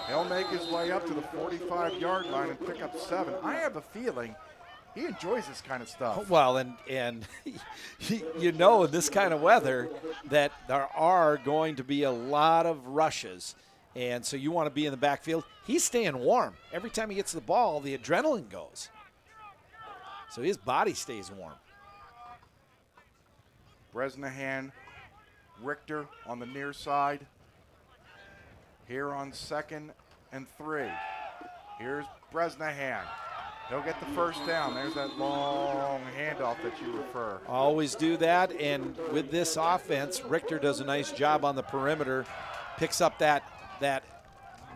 He'll make his way up to the 45-yard line and pick up 7. I have a feeling he enjoys this kind of stuff. Well, and you know in this kind of weather that there are going to be a lot of rushes, and so you want to be in the backfield. He's staying warm. Every time he gets the ball, the adrenaline goes. So his body stays warm. Bresnahan, Richter on the near side. Here on 2nd and 3. Here's Bresnahan. He'll get the first down. There's that long handoff that you refer. Always do that, and with this offense, Richter does a nice job on the perimeter, picks up that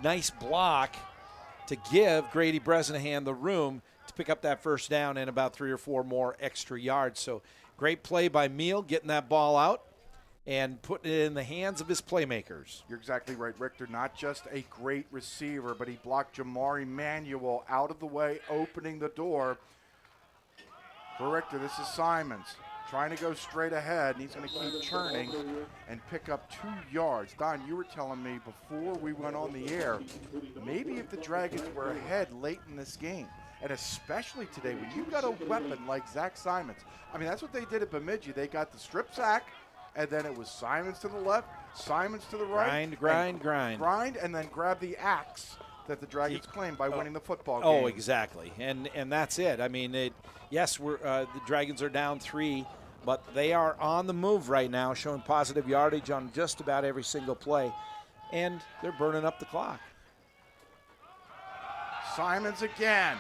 nice block to give Grady Bresnahan the room to pick up that first down and about 3 or 4 more extra yards. So great play by Meal, getting that ball out and putting it in the hands of his playmakers. You're exactly right, Richter. Not just a great receiver, but he blocked Jamari Manuel out of the way, opening the door for Richter. This is Simons trying to go straight ahead, and he's going to keep churning and pick up 2 yards. Don, you were telling me before we went on the air, maybe if the Dragons were ahead late in this game, and especially today when you've got a weapon like Zach Simons. I mean, that's what they did at Bemidji. They got the strip sack, and then it was Simons to the left, Simons to the right. Grind, and then grab the axe that the Dragons claimed by winning the football game. Oh, exactly. And that's it. I mean, yes, the Dragons are down 3, but they are on the move right now, showing positive yardage on just about every single play, and they're burning up the clock. Simons again.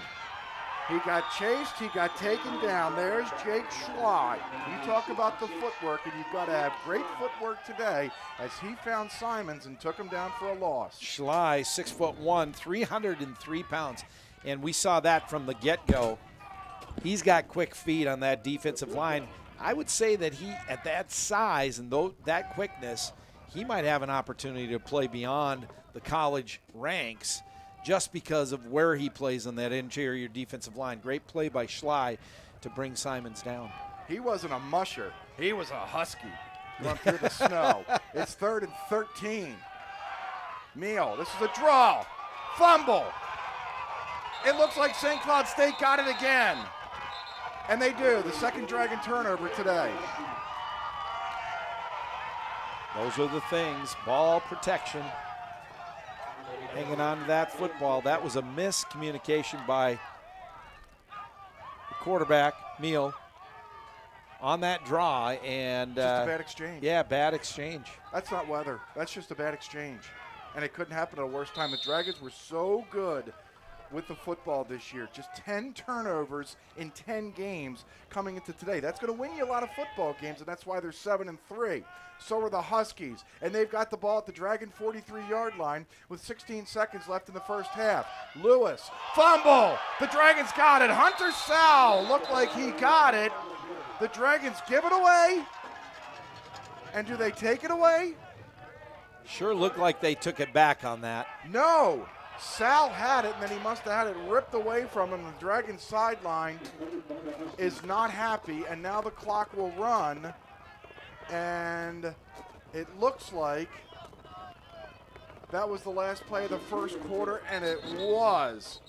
He got chased, he got taken down. There's Jake Schley. You talk about the footwork, and you've got to have great footwork today as he found Simons and took him down for a loss. Schley, 6'1", 303 pounds, and we saw that from the get-go. He's got quick feet on that defensive line. I would say that he, at that size and that quickness, he might have an opportunity to play beyond the college ranks, just because of where he plays on that interior defensive line. Great play by Schley to bring Simons down. He wasn't a musher. He was a husky. Run through the snow. It's 3rd and 13. Meal, this is a draw. Fumble. It looks like St. Cloud State got it again. And they do. The second Dragon turnover today. Those are the things. Ball protection. Hanging on to that football. That was a miscommunication by the quarterback, Meal, on that draw. And just a bad exchange. Yeah, bad exchange. That's not weather. That's just a bad exchange. And it couldn't happen at a worse time. The Dragons were so good with the football this year. Just 10 turnovers in 10 games coming into today. That's going to win you a lot of football games, and that's why they're 7-3. So are the Huskies, and they've got the ball at the Dragon 43-yard line with 16 seconds left in the first half. Lewis, fumble! The Dragons got it. Hunter Sal looked like he got it. The Dragons give it away. And do they take it away? Sure looked like they took it back on that. No. Sal had it, and then he must have had it ripped away from him. The Dragons sideline is not happy, and now the clock will run. And it looks like that was the last play of the first quarter, and it was.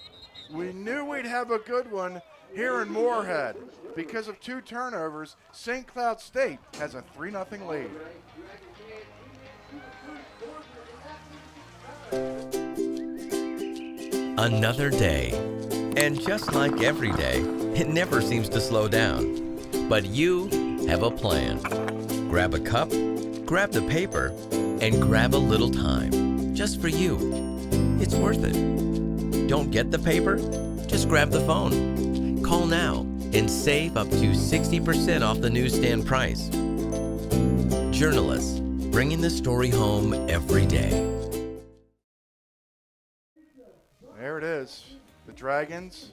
We knew we'd have a good one here in Moorhead. Because of 2 turnovers, St. Cloud State has a 3-0 lead. Another day. And just like every day, it never seems to slow down. But you have a plan. Grab a cup, grab the paper, and grab a little time. Just for you. It's worth it. Don't get the paper? Just grab the phone. Call now and save up to 60% off the newsstand price. Journalists, bringing the story home every day. There it is. The Dragons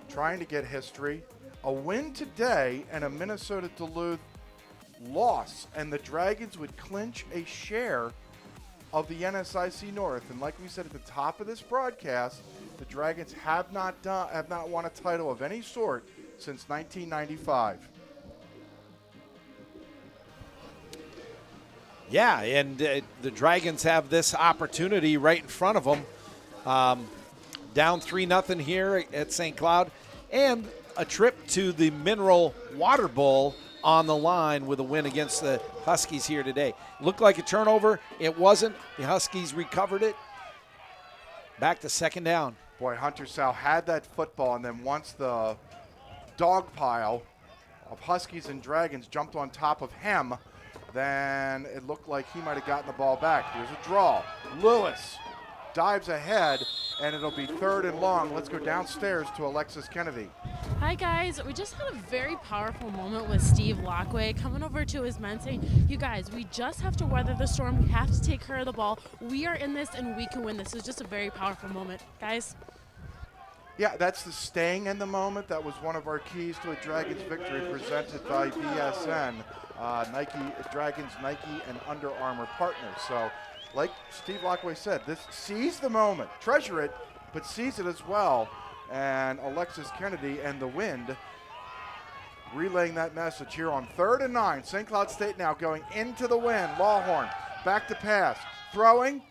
trying to get history. A win today and a Minnesota Duluth loss. And the Dragons would clinch a share of the NSIC North. And like we said at the top of this broadcast, the Dragons have not won a title of any sort since 1995. Yeah, and the Dragons have this opportunity right in front of them Down 3-0 here at St. Cloud, and a trip to the Mineral Water Bowl on the line with a win against the Huskies here today. Looked like a turnover. It wasn't. The Huskies recovered it. Back to second down. Boy, Hunter Sal had that football, and then once the dog pile of Huskies and Dragons jumped on top of him, then it looked like he might have gotten the ball back. Here's a draw. Lewis dives ahead, and it'll be 3rd and long. Let's go downstairs to Alexis Kennedy. Hi guys, we just had a very powerful moment with Steve Lockway coming over to his men saying, you guys, we just have to weather the storm. We have to take care of the ball. We are in this and we can win this. It was just a very powerful moment. Guys. Yeah, that's the staying in the moment. That was one of our keys to a Dragons victory presented by BSN, Dragons, Nike, and Under Armour partners. So, like Steve Lockway said, this seize the moment, treasure it, but seize it as well. And Alexis Kennedy and the Wind relaying that message here on 3rd and 9. St. Cloud State now going into the wind. Lawhorn back to pass, throwing,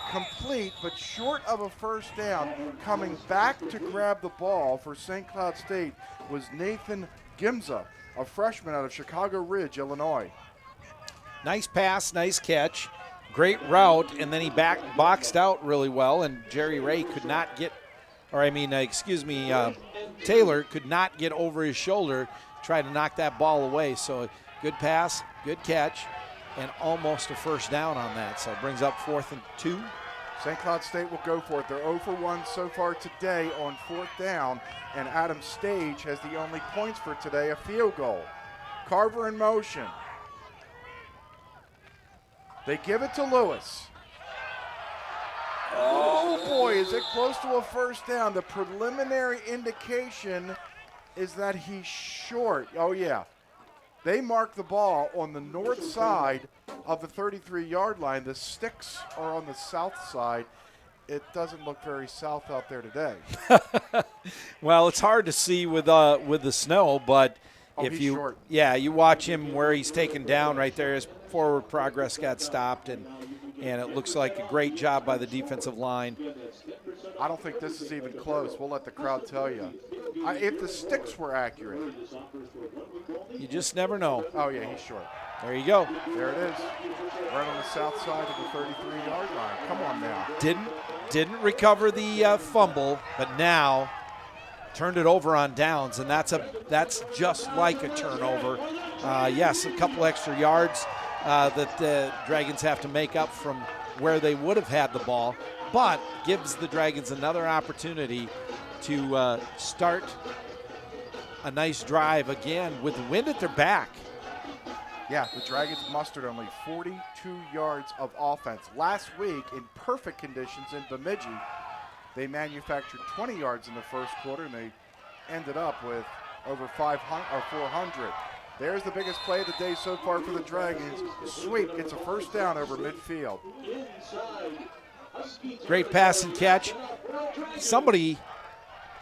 complete, but short of a first down. Coming back to grab the ball for St. Cloud State was Nathan Gimza, a freshman out of Chicago Ridge, Illinois. Nice pass, nice catch, great route, and then he boxed out really well, and Jerry Ray could not get, Taylor could not get over his shoulder, try to knock that ball away. So good pass, good catch, and almost a first down on that. So it brings up 4th and 2. St. Cloud State will go for it. They're 0 for 1 so far today on 4th down, and Adam Stage has the only points for today, a field goal. Carver in motion. They give it to Lewis. Oh boy, is it close to a first down. The preliminary indication is that he's short. Oh yeah. They mark the ball on the north side of the 33-yard line. The sticks are on the south side. It doesn't look very south out there today. Well, it's hard to see with the snow, but if you short. Yeah, you watch him where he's taken down right there. His forward progress got stopped, and it looks like a great job by the defensive line. I don't think this is even close. We'll let the crowd tell you. If the sticks were accurate. You just never know. Oh, yeah, he's short. There you go. There it is. Right on the south side of the 33-yard line. Come on now. Didn't recover the fumble, but now turned it over on downs, and that's just like a turnover. Yes, a couple extra yards that the Dragons have to make up from where they would have had the ball, but gives the Dragons another opportunity to start a nice drive again with the wind at their back. Yeah, the Dragons mustered only 42 yards of offense. Last week, in perfect conditions in Bemidji, they manufactured 20 yards in the first quarter, and they ended up with over 400. There's the biggest play of the day so far for the Dragons. Sweep gets a first down over midfield. Great pass and catch. Somebody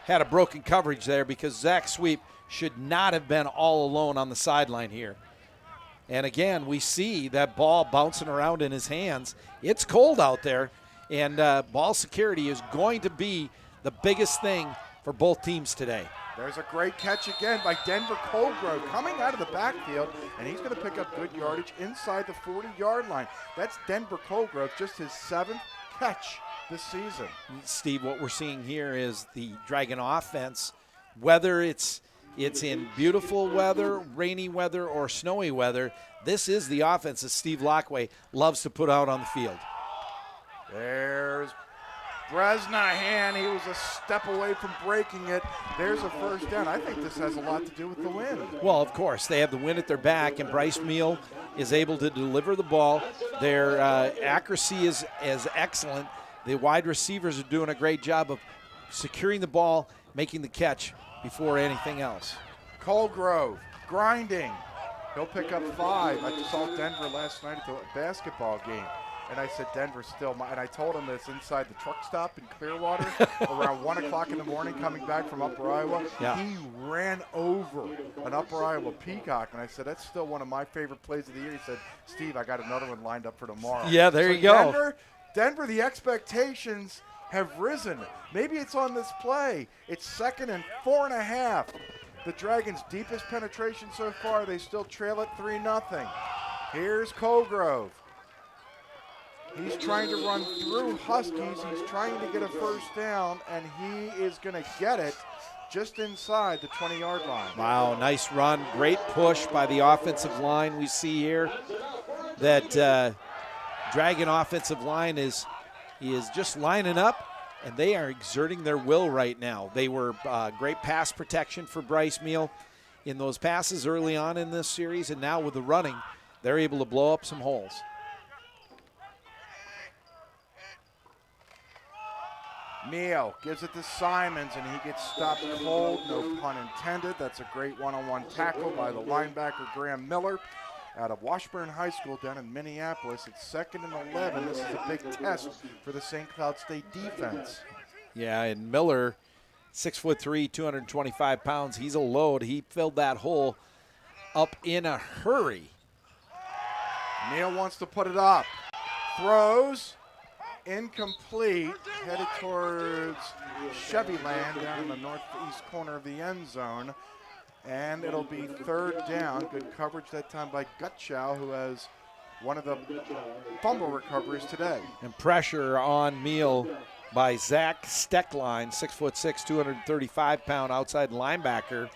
had a broken coverage there because Zach Sweep should not have been all alone on the sideline here. And again, we see that ball bouncing around in his hands. It's cold out there, and ball security is going to be the biggest thing for both teams today. There's a great catch again by Denver Colgrove coming out of the backfield, and he's going to pick up good yardage inside the 40-yard line. That's Denver Colgrove, just his 7th catch this season. Steve, what we're seeing here is the Dragon offense, whether it's in beautiful weather, rainy weather, or snowy weather, this is the offense that Steve Lockway loves to put out on the field. There's Bresnahan. He was a step away from breaking it. There's a first down. I think this has a lot to do with the wind. Well, of course. They have the wind at their back, and Bryce Meal is able to deliver the ball. Their accuracy is excellent. The wide receivers are doing a great job of securing the ball, making the catch before anything else. Colgrove grinding. He'll pick up 5. I saw Denver last night at the basketball game, and I said, Denver's still and I told him this inside the truck stop in Clearwater around 1 o'clock in the morning coming back from Upper Iowa. Yeah. He ran over an Upper Iowa Peacock, and I said, that's still one of my favorite plays of the year. He said, Steve, I got another one lined up for tomorrow. Yeah, there you go. Denver, the expectations have risen. Maybe it's on this play. It's 2nd and 4.5. The Dragons' deepest penetration so far. They still trail it 3-0. Here's Colgrove. He's trying to run through Huskies. He's trying to get a first down, and he is going to get it just inside the 20-yard line. Wow, nice run. Great push by the offensive line. We see here that Dragon offensive line is just lining up, and they are exerting their will right now. They were great pass protection for Bryce Meal in those passes early on in this series, and now with the running, they're able to blow up some holes. Meehl gives it to Simons, and he gets stopped cold, no pun intended. That's a great one-on-one tackle by the linebacker Graham Miller out of Washburn High School down in Minneapolis. It's 2nd and 11. This is a big test for the St. Cloud State defense. Yeah, and Miller, 6'3", 225 pounds. He's a load. He filled that hole up in a hurry. Meehl wants to put it up. Throws. Incomplete, headed towards Chevy Land down in the northeast corner of the end zone. And it'll be 3rd down. Good coverage that time by Gutschau, who has one of the fumble recoveries today. And pressure on Meal by Zach Steckline, 6'6", 235-pound outside linebacker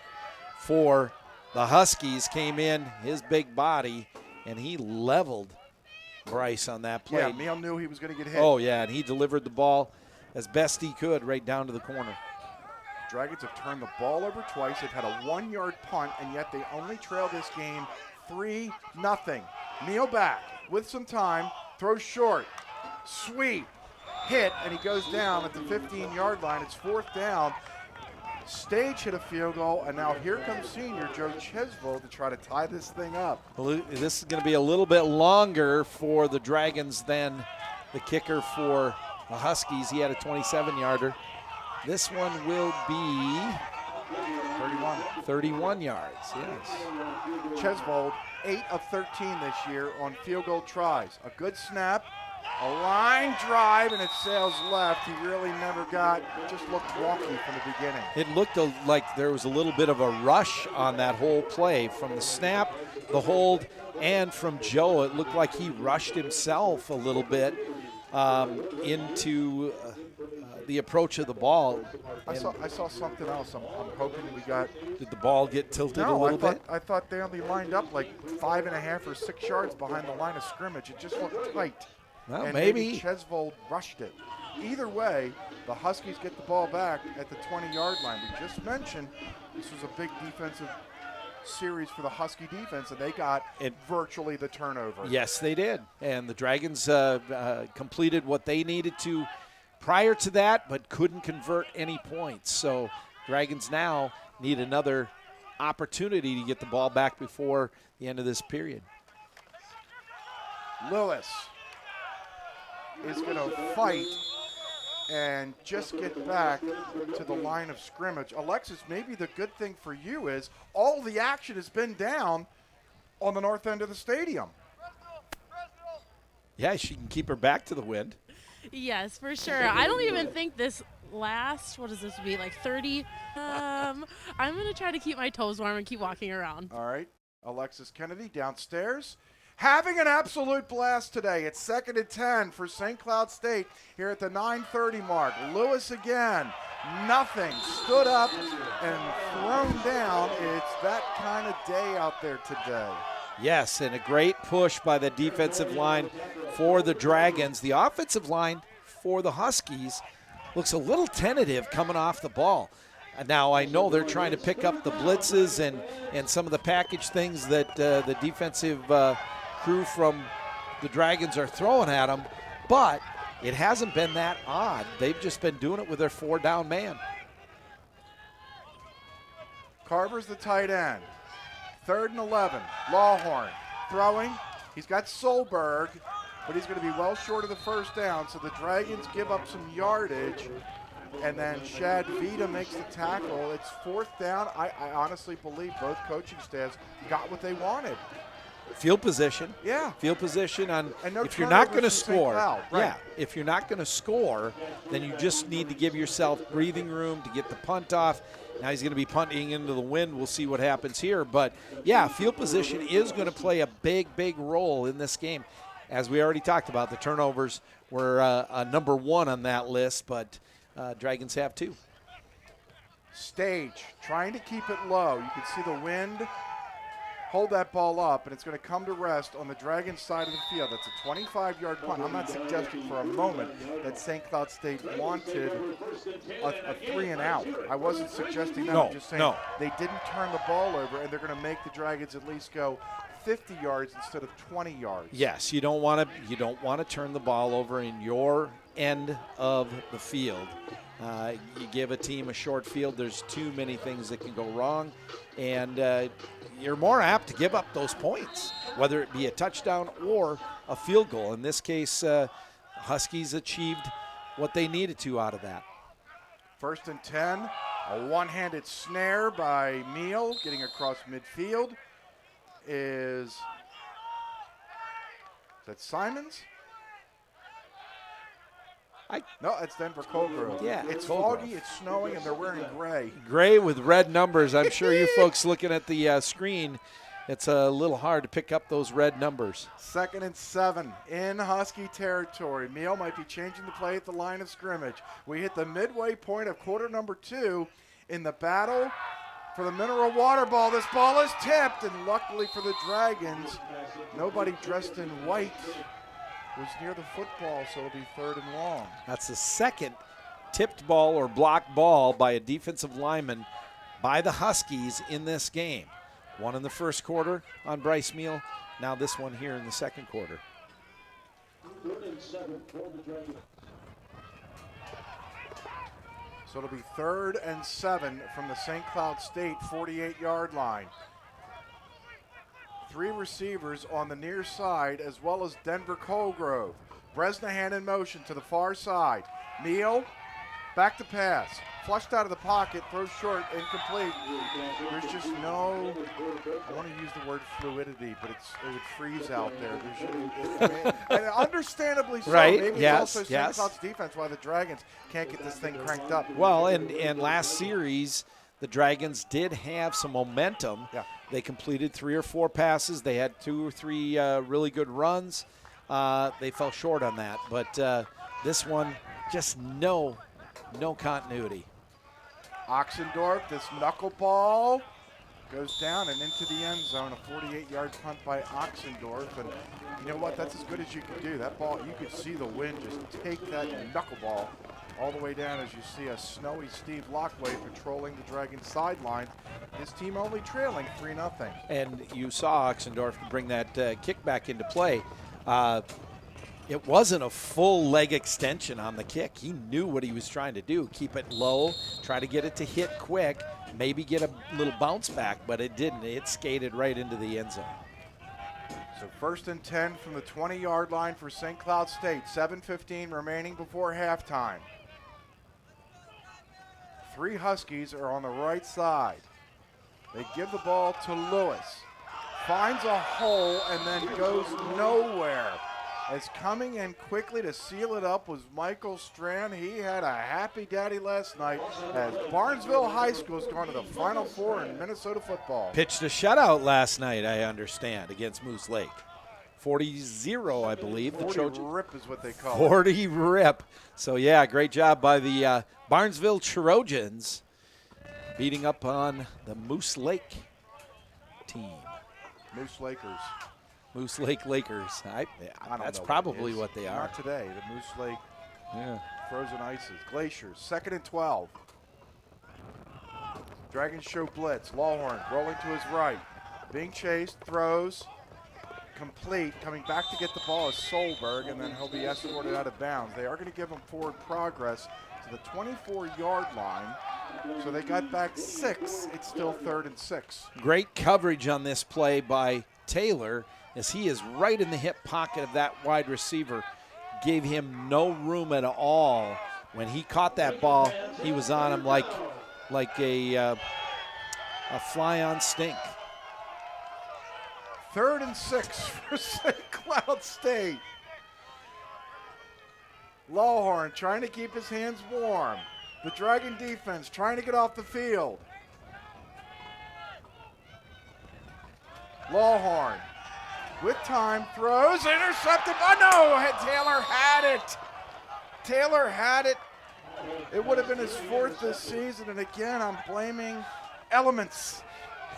for the Huskies. Came in, his big body, and he leveled Bryce on that play. Yeah, Meehl knew he was going to get hit. Oh, yeah, and he delivered the ball as best he could right down to the corner. Dragons have turned the ball over twice. They've had a 1-yard punt, and yet they only trail this game 3-0. Meehl back with some time, throws short, sweep, hit, and he goes down at the 15-yard line. It's 4th down. Stage hit a field goal, and now here comes senior Joe Chesvold to try to tie this thing up. Well, this is going to be a little bit longer for the Dragons than the kicker for the Huskies. He had a 27-yarder. This one will be 31 yards, yes. Chesvold, 8 of 13 this year on field goal tries. A good snap, a line drive, and it sails left. He really never just looked wonky from the beginning. It looked like there was a little bit of a rush on that whole play. From the snap, the hold, and from Joe, it looked like he rushed himself a little bit into the approach of the ball. I saw something else. I'm hoping we got. Did the ball get tilted a little bit? I thought they only lined up like 5.5 or 6 yards behind the line of scrimmage. It just looked tight. Well, and maybe Chesvold rushed it. Either way, the Huskies get the ball back at the 20-yard line. We just mentioned this was a big defensive series for the Husky defense, and they got virtually the turnover. Yes, they did. And the Dragons completed what they needed to prior to that, but couldn't convert any points. So Dragons now need another opportunity to get the ball back before the end of this period. Lewis is going to fight and just get back to the line of scrimmage. Alexis, maybe the good thing for you is all the action has been down on the north end of the stadium. Yeah, she can keep her back to the wind. Yes, for sure. I don't even think this last, what does this be, like 30? I'm going to try to keep my toes warm and keep walking around. All right. Alexis Kennedy downstairs. Having an absolute blast today. It's 2nd and 10 for St. Cloud State here at the 9:30 mark. Lewis again. Nothing. Stood up and thrown down. It's that kind of day out there today. Yes, and a great push by the defensive line for the Dragons. The offensive line for the Huskies looks a little tentative coming off the ball. Now, I know they're trying to pick up the blitzes and some of the package things that the defensive crew from the Dragons are throwing at them, but it hasn't been that odd. They've just been doing it with their 4-down man. Carver's the tight end. 3rd and 11. Lawhorn throwing. He's got Solberg, but he's going to be well short of the first down, so the Dragons give up some yardage, and then Shad Vida makes the tackle. It's 4th down. I honestly believe both coaching staffs got what they wanted. field position. Yeah. Field position on And no if you're not going to turnovers from St. score. Cloud, right. Yeah, if you're not going to score, then you just need to give yourself breathing room to get the punt off. Now he's going to be punting into the wind. We'll see what happens here. But, yeah, field position is going to play a big, big role in this game. As we already talked about, the turnovers were number one on that list, but Dragons have two. Stage, trying to keep it low. You can see the wind hold that ball up, and it's going to come to rest on the Dragons side of the field. That's a 25-yard punt. I'm not suggesting for a moment that St. Cloud State wanted a 3-and-out. I wasn't suggesting that. I'm just saying they didn't turn the ball over, and they're going to make the Dragons at least go 50 yards instead of 20 yards. Yes, you don't want to turn the ball over in your end of the field. You give a team a short field, there's too many things that can go wrong, and you're more apt to give up those points, whether it be a touchdown or a field goal. In this case, Huskies achieved what they needed to out of that. 1st and 10, a one-handed snare by Meal getting across midfield. Is that Simons? No, it's Denver Colgrove. Yeah, it's Colgrove. foggy, it's snowing, and they're wearing gray. Gray with red numbers. I'm sure you folks looking at the screen, it's a little hard to pick up those red numbers. 2nd and 7 in Husky territory. Meal might be changing the play at the line of scrimmage. We hit the midway point of quarter number 2 in the battle for the mineral water ball. This ball is tipped, and luckily for the Dragons, nobody dressed in white was near the football, so it'll be 3rd and long. That's the second tipped ball or blocked ball by a defensive lineman by the Huskies in this game. One in the first quarter on Bryce Meal, now this one here in the second quarter. 3rd and 7 for the Dragons. So it'll be 3rd and 7 from the St. Cloud State 48-yard line. 3 receivers on the near side, as well as Denver Colgrove. Bresnahan in motion to the far side. Meal, back to pass. Flushed out of the pocket, throws short, incomplete. There's just no, I want to use the word fluidity, but it would freeze out there. And understandably so. Right, Maybe yes, it's also St. Cloud's defense why the Dragons can't get this thing cranked up. Well, and last series, the Dragons did have some momentum. Yeah. They completed 3 or 4 passes. They had 2 or 3 really good runs. They fell short on that. But this one, just no continuity. Oxendorf, this knuckleball goes down and into the end zone. A 48-yard punt by Oxendorf. And you know what? That's as good as you can do. That ball, you could see the wind just take that knuckleball all the way down as you see a snowy Steve Lockway patrolling the Dragons sideline. His team only trailing 3-0. And you saw Oxendorf bring that kick back into play. It wasn't a full leg extension on the kick. He knew what he was trying to do. Keep it low, try to get it to hit quick, maybe get a little bounce back, but it didn't. It skated right into the end zone. So 1st and 10 from the 20-yard line for St. Cloud State. 7:15 remaining before halftime. 3 Huskies are on the right side. They give the ball to Lewis. Finds a hole and then goes nowhere. As coming in quickly to seal it up was Michael Strand. He had a happy daddy last night as Barnesville High School has gone to the Final Four in Minnesota football. Pitched a shutout last night, I understand, against Moose Lake. 40-0, I believe. 40 rip is what they call 40 rip. So, yeah, great job by the Barnesville Trojans beating up on the Moose Lake team. it. Moose Lakers. Moose Lake Lakers. I don't That's know probably it is. what they are. Not today. The Moose Lake Yeah. frozen ices. Glaciers. 2nd and 12. Dragons show blitz. Lawhorn rolling to his right. Being chased. Throws. Complete. Coming back to get the ball is Solberg, and then he'll be escorted out of bounds. They are going to give him forward progress to the 24-yard line. So they got back 6. It's still 3rd and 6. Great coverage on this play by Taylor as he is right in the hip pocket of that wide receiver. Gave him no room at all. When he caught that ball, he was on him like a fly on stink. 3rd and 6 for St. Cloud State. Lawhorn trying to keep his hands warm. The Dragon defense trying to get off the field. Lawhorn with time throws, intercepted. Oh no, Taylor had it. Taylor had it. It would have been his 4th this season, and again, I'm blaming elements.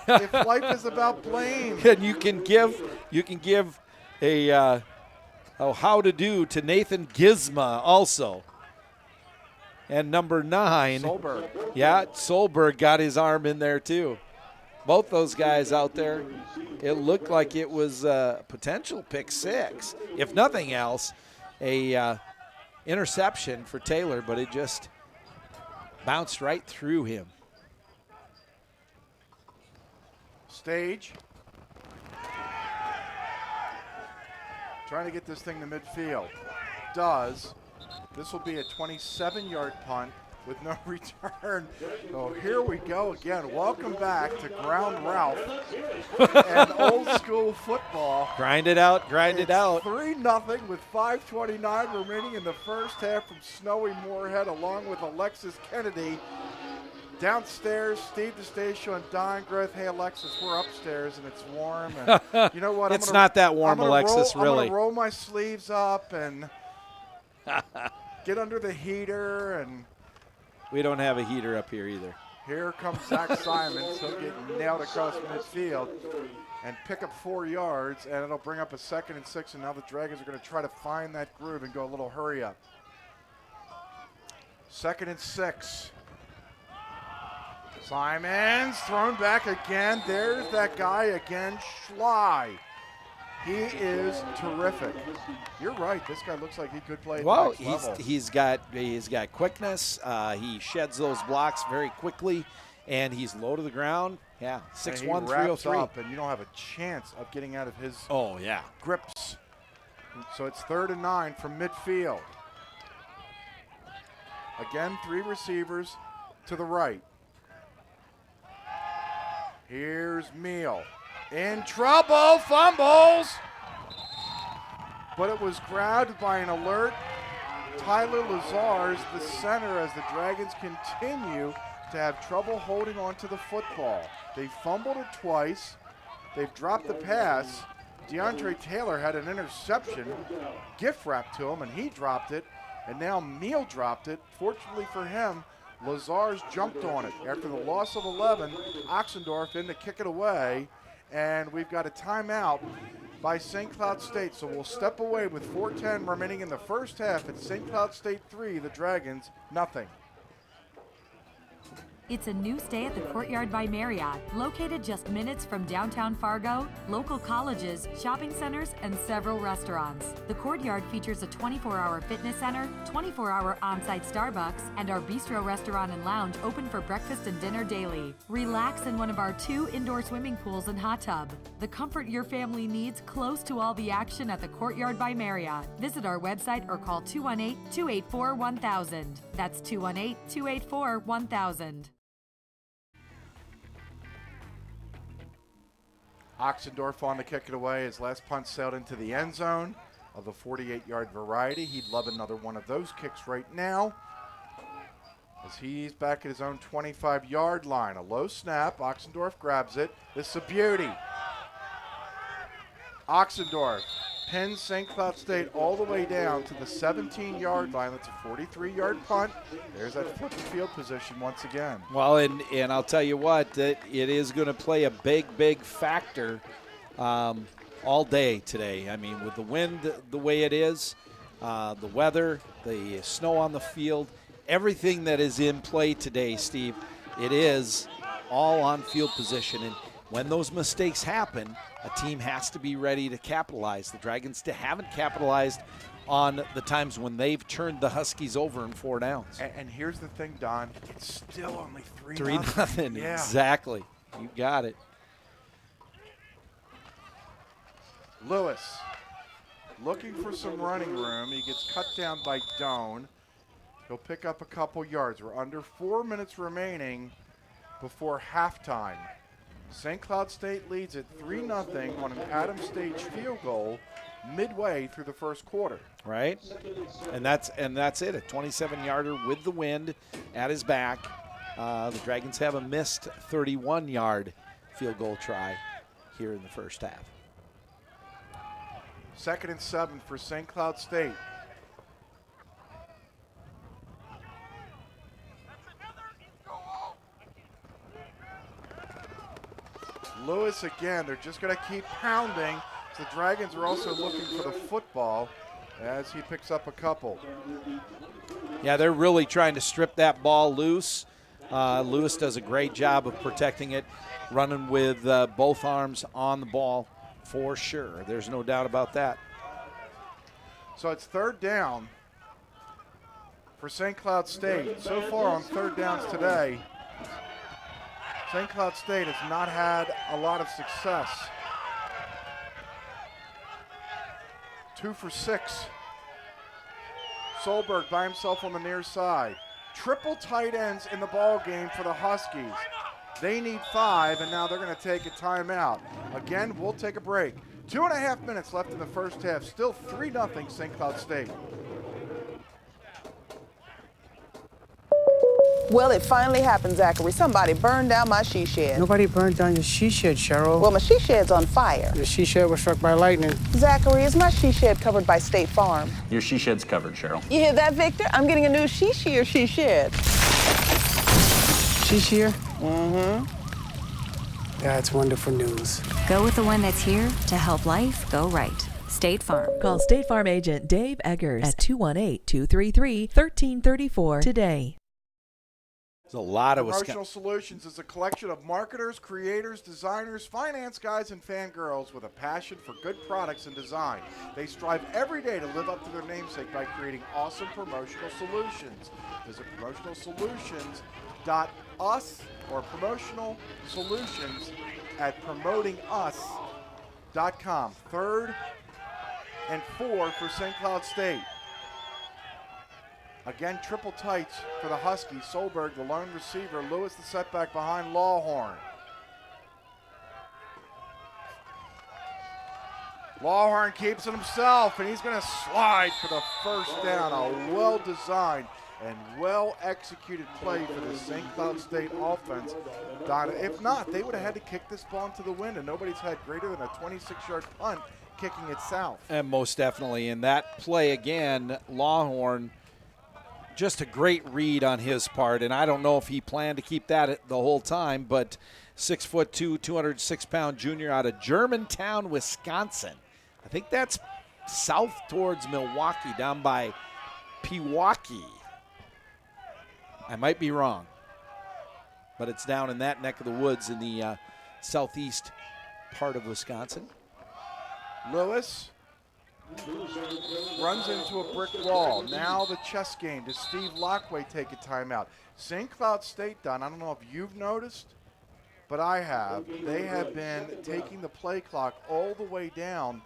If life is about blame. And you can give a how to do to Nathan Gizma also. And number 9. Solberg. Yeah, Solberg got his arm in there too. Both those guys out there, it looked like it was a potential pick 6. If nothing else, a interception for Taylor, but it just bounced right through him. Stage. Trying to get this thing to midfield. Does. This will be a 27-yard punt with no return. So here we go again. Welcome back to Ground Ralph and old school football. Grind it out, grind it out. 3-0 with 5:29 remaining in the first half from Snowy Moorhead along with Alexis Kennedy. Downstairs, Steve DeStacio and Don Groth. Hey, Alexis, we're upstairs and it's warm. And you know what? It's not that warm, Alexis, really. I'm going to roll my sleeves up and get under the heater. And we don't have a heater up here either. Here comes Zach Simons. He'll get nailed across midfield and pick up 4 yards, and it'll bring up a 2nd and 6. And now the Dragons are going to try to find that groove and go a little hurry up. 2nd and 6. Simons thrown back again. There's that guy again, Schley. He is terrific. You're right. This guy looks like he could play at the next level. he's got quickness. He sheds those blocks very quickly, and he's low to the ground. Yeah, 6'1", 303. Up, and you don't have a chance of getting out of his grips. So it's 3rd and 9 from midfield. Again, 3 receivers to the right. Here's Meal. In trouble, fumbles. But it was grabbed by an alert Tyler Lazars, the center, as the Dragons continue to have trouble holding on to the football. They fumbled it twice. They've dropped the pass. DeAndre Taylor had an interception, gift wrapped to him, and he dropped it. And now Meal dropped it. Fortunately for him, Lazars jumped on it. After the loss of 11, Oxendorf in to kick it away. And we've got a timeout by St. Cloud State. So we'll step away with 4:10 remaining in the first half. It's St. Cloud State 3, the Dragons, nothing. It's a new stay at the Courtyard by Marriott, located just minutes from downtown Fargo, local colleges, shopping centers, and several restaurants. The Courtyard features a 24-hour fitness center, 24-hour on-site Starbucks, and our bistro restaurant and lounge open for breakfast and dinner daily. Relax in one of our 2 indoor swimming pools and hot tub. The comfort your family needs close to all the action at the Courtyard by Marriott. Visit our website or call 218-284-1000. That's 218-284-1000. Oxendorf on to kick it away. His last punt sailed into the end zone of the 48-yard variety. He'd love another one of those kicks right now, as he's back at his own 25-yard line. A low snap. Oxendorf grabs it. This is a beauty. Oxendorf pins St. Cloud State all the way down to the 17-yard line. That's a 43-yard punt. There's that flip field position once again. Well, and I'll tell you what, it is going to play a big factor all day today. I mean, with the wind the way it is, the weather, the snow on the field, everything that is in play today, Steve, it is all on field position. And when those mistakes happen, a team has to be ready to capitalize. The Dragons haven't capitalized on the times when they've turned the Huskies over in 4 downs. And here's the thing, Don. It's still only 3-0. 3-0, yeah. Exactly. You got it. Lewis looking for some running room. He gets cut down by Doan. He'll pick up a couple yards. We're under 4 minutes remaining before halftime. St. Cloud State leads it 3-0 on an Adams Stage field goal midway through the first quarter. Right? And that's it, a 27-yarder with the wind at his back. The Dragons have a missed 31-yard field goal try here in the first half. 2nd and 7 for St. Cloud State. Lewis again, they're just going to keep pounding. The Dragons are also looking for the football as he picks up a couple. Yeah, they're really trying to strip that ball loose. Lewis does a great job of protecting it, running with both arms on the ball for sure. There's no doubt about that. So it's 3rd down for St. Cloud State. So far on 3rd downs today, St. Cloud State has not had a lot of success. 2 for 6. Solberg by himself on the near side. Triple tight ends in the ball game for the Huskies. They need 5, and now they're going to take a timeout. Again, we'll take a break. 2.5 minutes left in the first half. Still 3-0 St. Cloud State. Well, it finally happened, Zachary. Somebody burned down my she shed. Nobody burned down your she shed, Cheryl. Well, my she shed's on fire. The she shed was struck by lightning. Zachary, is my she shed covered by State Farm? Your she shed's covered, Cheryl. You hear that, Victor? I'm getting a new she shed. She shear? Mm-hmm. That's wonderful news. Go with the one that's here to help life go right. State Farm. Call State Farm agent Dave Eggers at 218-233-1334 today. There's a lot of Promotional Solutions is a collection of marketers, creators, designers, finance guys, and fangirls with a passion for good products and design. They strive every day to live up to their namesake by creating awesome promotional solutions. Visit promotionalsolutions.us or promotional solutions at promotingus.com. 3rd and 4 for St. Cloud State. Again, triple tights for the Huskies. Solberg, the lone receiver. Lewis, the setback behind Lawhorn. Lawhorn keeps it himself, and he's going to slide for the first down. A well-designed and well-executed play for the St. Cloud State offense. If not, they would have had to kick this ball into the wind, and nobody's had greater than a 26-yard punt kicking it south. And most definitely. In that play again, Lawhorn, just a great read on his part, and I don't know if he planned to keep that the whole time, but 6'2", 206-pound junior out of Germantown, Wisconsin. I think that's south towards Milwaukee, down by Pewaukee. I might be wrong, but it's down in that neck of the woods in the southeast part of Wisconsin. Lewis runs into a brick wall. Now the chess game. Does Steve Lockway take a timeout? St. Cloud State, Don, I don't know if you've noticed, but I have. They have been taking the play clock all the way down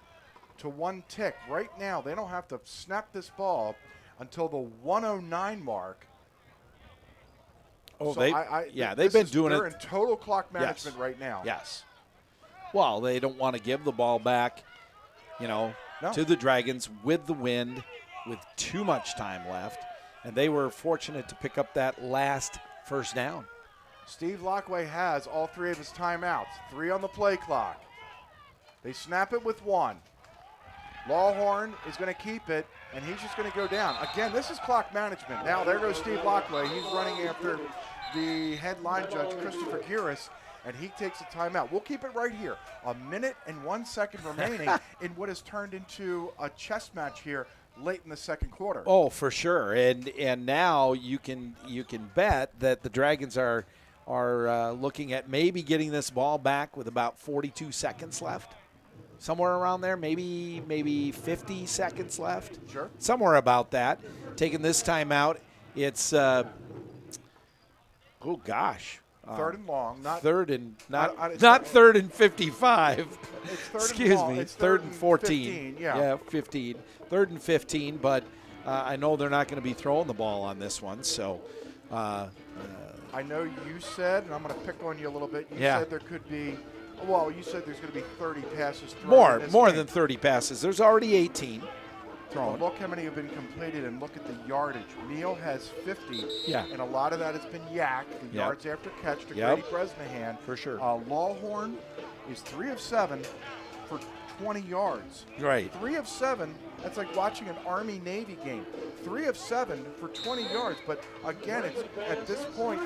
to 1 tick. Right now, they don't have to snap this ball until the 109 mark. Oh, so they've been doing they're it. in total clock management right now. Yes. Well, they don't want to give the ball back, to the Dragons with the wind, with too much time left, and they were fortunate to pick up that last first down. Steve Lockway has all 3 of his timeouts, 3 on the play clock. They snap it with 1. Lawhorn is going to keep it, and he's just going to go down. Again, this is clock management. Now there goes Steve Lockway. He's running after the head line judge, Christopher Giris, and he takes a timeout. We'll keep it right here. 1 minute and 1 second remaining in what has turned into a chess match here late in the second quarter. Oh, for sure. And now you can bet that the Dragons are looking at maybe getting this ball back with about 42 seconds left. Somewhere around there, maybe 50 seconds left. Sure. Somewhere about that. Taking this timeout, it's oh gosh. 3rd and long, not third and not 3rd and 55. It's 3rd Excuse and long. me. It's 3rd and 14. 15, yeah. 15. 3rd and 15, but I know they're not going to be throwing the ball on this one, so I know you said, and I'm going to pick on you a little bit, you Yeah. said there could be, well, you said there's going to be 30 passes thrown. More in this game. than 30 passes. There's already 18 But thrown. look how many have been completed, and look at the yardage. Neal has 50, Yeah. and a lot of that has been yak, the Yep. yards after catch to Yep. Grady Bresnahan. For sure. Lawhorn is 3 of 7 for 20 yards. Right. 3 of 7, that's like watching an Army-Navy game. 3 of 7 for 20 yards, but again, it's at this point,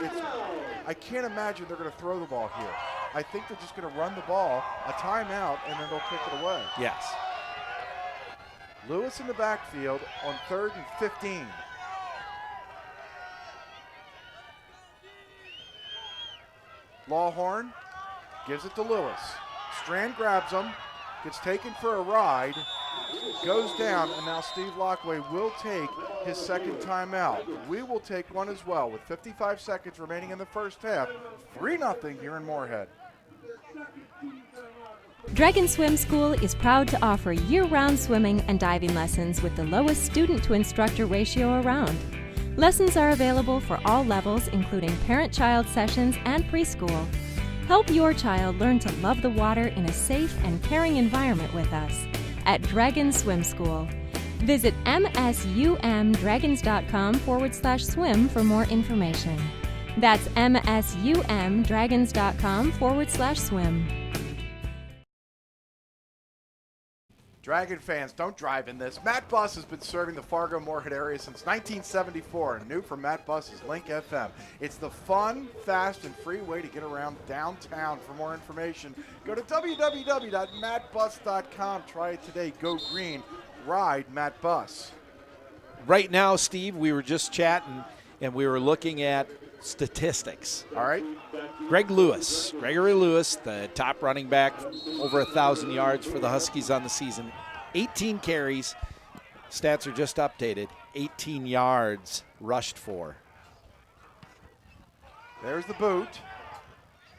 I can't imagine they're going to throw the ball here. I think they're just going to run the ball, a timeout, and then they'll kick it away. Yes. Lewis in the backfield on 3rd and 15. Lawhorn gives it to Lewis. Strand grabs him, gets taken for a ride, goes down, and now Steve Lockway will take his second timeout. We will take one as well with 55 seconds remaining in the first half. 3-0 here in Moorhead. Dragon Swim School is proud to offer year-round swimming and diving lessons with the lowest student-to-instructor ratio around. Lessons are available for all levels, including parent-child sessions and preschool. Help your child learn to love the water in a safe and caring environment with us at Dragon Swim School. Visit msumdragons.com/swim for more information. That's msumdragons.com/swim. Dragon fans, don't drive in this. Matt Buss has been serving the Fargo-Moorhead area since 1974, and new from Matt Buss is Link FM. It's the fun, fast, and free way to get around downtown. For more information, go to www.mattbuss.com. Try it today. Go green. Ride Matt Buss. Right now, Steve, we were just chatting, and we were looking at statistics. All right. Gregory Lewis, the top running back, over 1,000 yards for the Huskies on the season. 18 carries. Stats are just updated. 18 yards rushed for. There's the boot.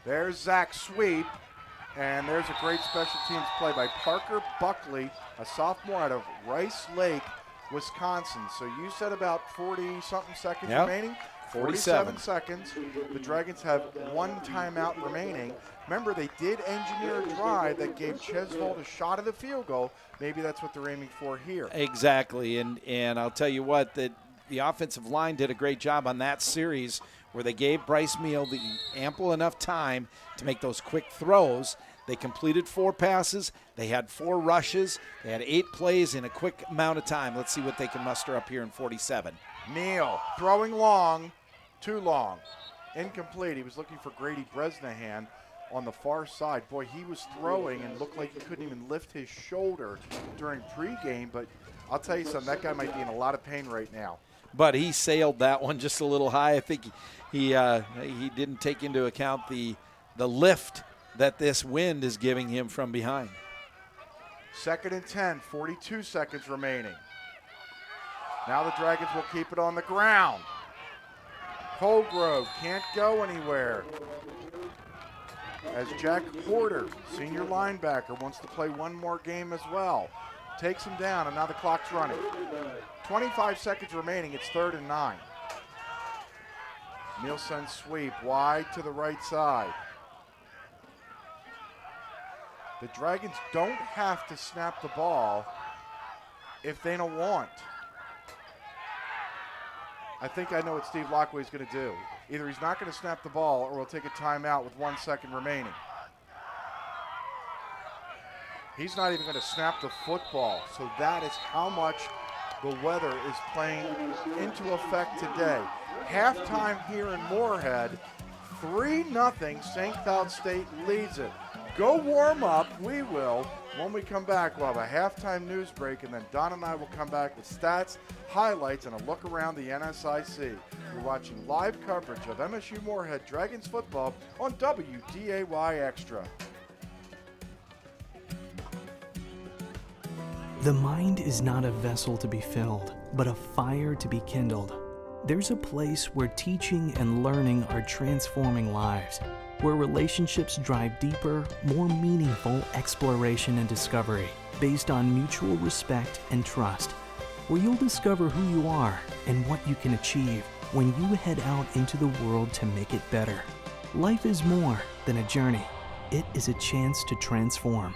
There's Zach's sweep. And there's a great special teams play by Parker Buckley, a sophomore out of Rice Lake, Wisconsin. So you said about 40-something seconds remaining? 47 seconds. The Dragons have one timeout remaining. Remember, they did engineer a drive that gave Chesvold a shot at the field goal. Maybe that's what they're aiming for here. Exactly, and I'll tell you what, the offensive line did a great job on that series where they gave Bryce Meal the ample enough time to make those quick throws. They completed 4 passes. They had 4 rushes. They had 8 plays in a quick amount of time. Let's see what they can muster up here in 47. Neal throwing long. Too long. Incomplete. He was looking for Grady Bresnahan on the far side. Boy, he was throwing and looked like he couldn't even lift his shoulder during pregame, but I'll tell you something, that guy might be in a lot of pain right now. But he sailed that one just a little high. I think he didn't take into account the lift that this wind is giving him from behind. 2nd and 10, 42 seconds remaining. Now the Dragons will keep it on the ground. Colgrove can't go anywhere. As Jack Porter, senior linebacker, wants to play one more game as well. Takes him down, and now the clock's running. 25 seconds remaining. It's 3rd and 9. Nielsen sweep wide to the right side. The Dragons don't have to snap the ball if they don't want. I think I know what Steve Lockway is going to do. Either he's not going to snap the ball or we'll take a timeout with 1 second remaining. He's not even going to snap the football. So that is how much the weather is playing into effect today. Halftime here in Moorhead, 3-0, St. Cloud State leads it. Go warm up, we will. When we come back, we'll have a halftime news break, and then Don and I will come back with stats, highlights, and a look around the NSIC. You're watching live coverage of MSU Moorhead Dragons football on WDAY Extra. The mind is not a vessel to be filled, but a fire to be kindled. There's a place where teaching and learning are transforming lives, where relationships drive deeper, more meaningful exploration and discovery based on mutual respect and trust, where you'll discover who you are and what you can achieve, when you head out into the world to make it better. Life is more than a journey. It is a chance to transform.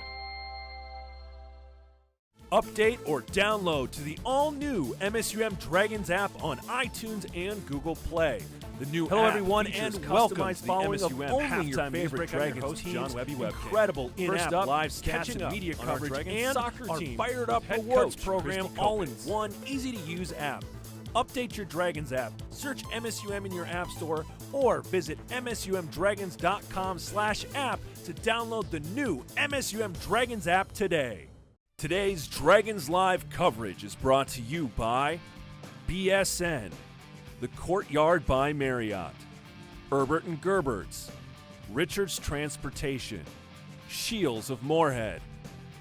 Update or download to the all-new MSUM Dragons app on iTunes and Google Play. The new Hello app everyone features and welcome customized to the following of MSUM only your halftime favorite newsbreak. I'm your Dragons host, teams, John Webby Webcam. incredible First in-app up, live stats catching and up media on our coverage, Dragons and soccer our team fired-up with head rewards coach program Christy all in Copens. one easy-to-use app. Update your Dragons app, search MSUM in your app store, or visit msumdragons.com/app to download the new MSUM Dragons app today. Today's Dragons Live coverage is brought to you by BSN, The Courtyard by Marriott, Herbert & Gerbert's, Richards Transportation, Shields of Moorhead,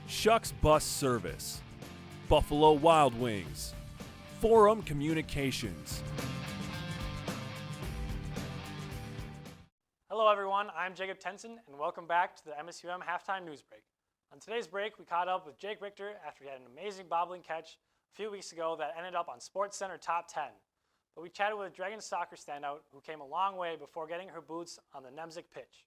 Shucks Bus Service, Buffalo Wild Wings, Forum Communications. Hello everyone, I'm Jacob Tenson and welcome back to the MSUM Halftime News Break. On today's break, we caught up with Jake Richter after he had an amazing bobbling catch a few weeks ago that ended up on SportsCenter Top 10. But we chatted with a Dragons soccer standout who came a long way before getting her boots on the Nemzik pitch.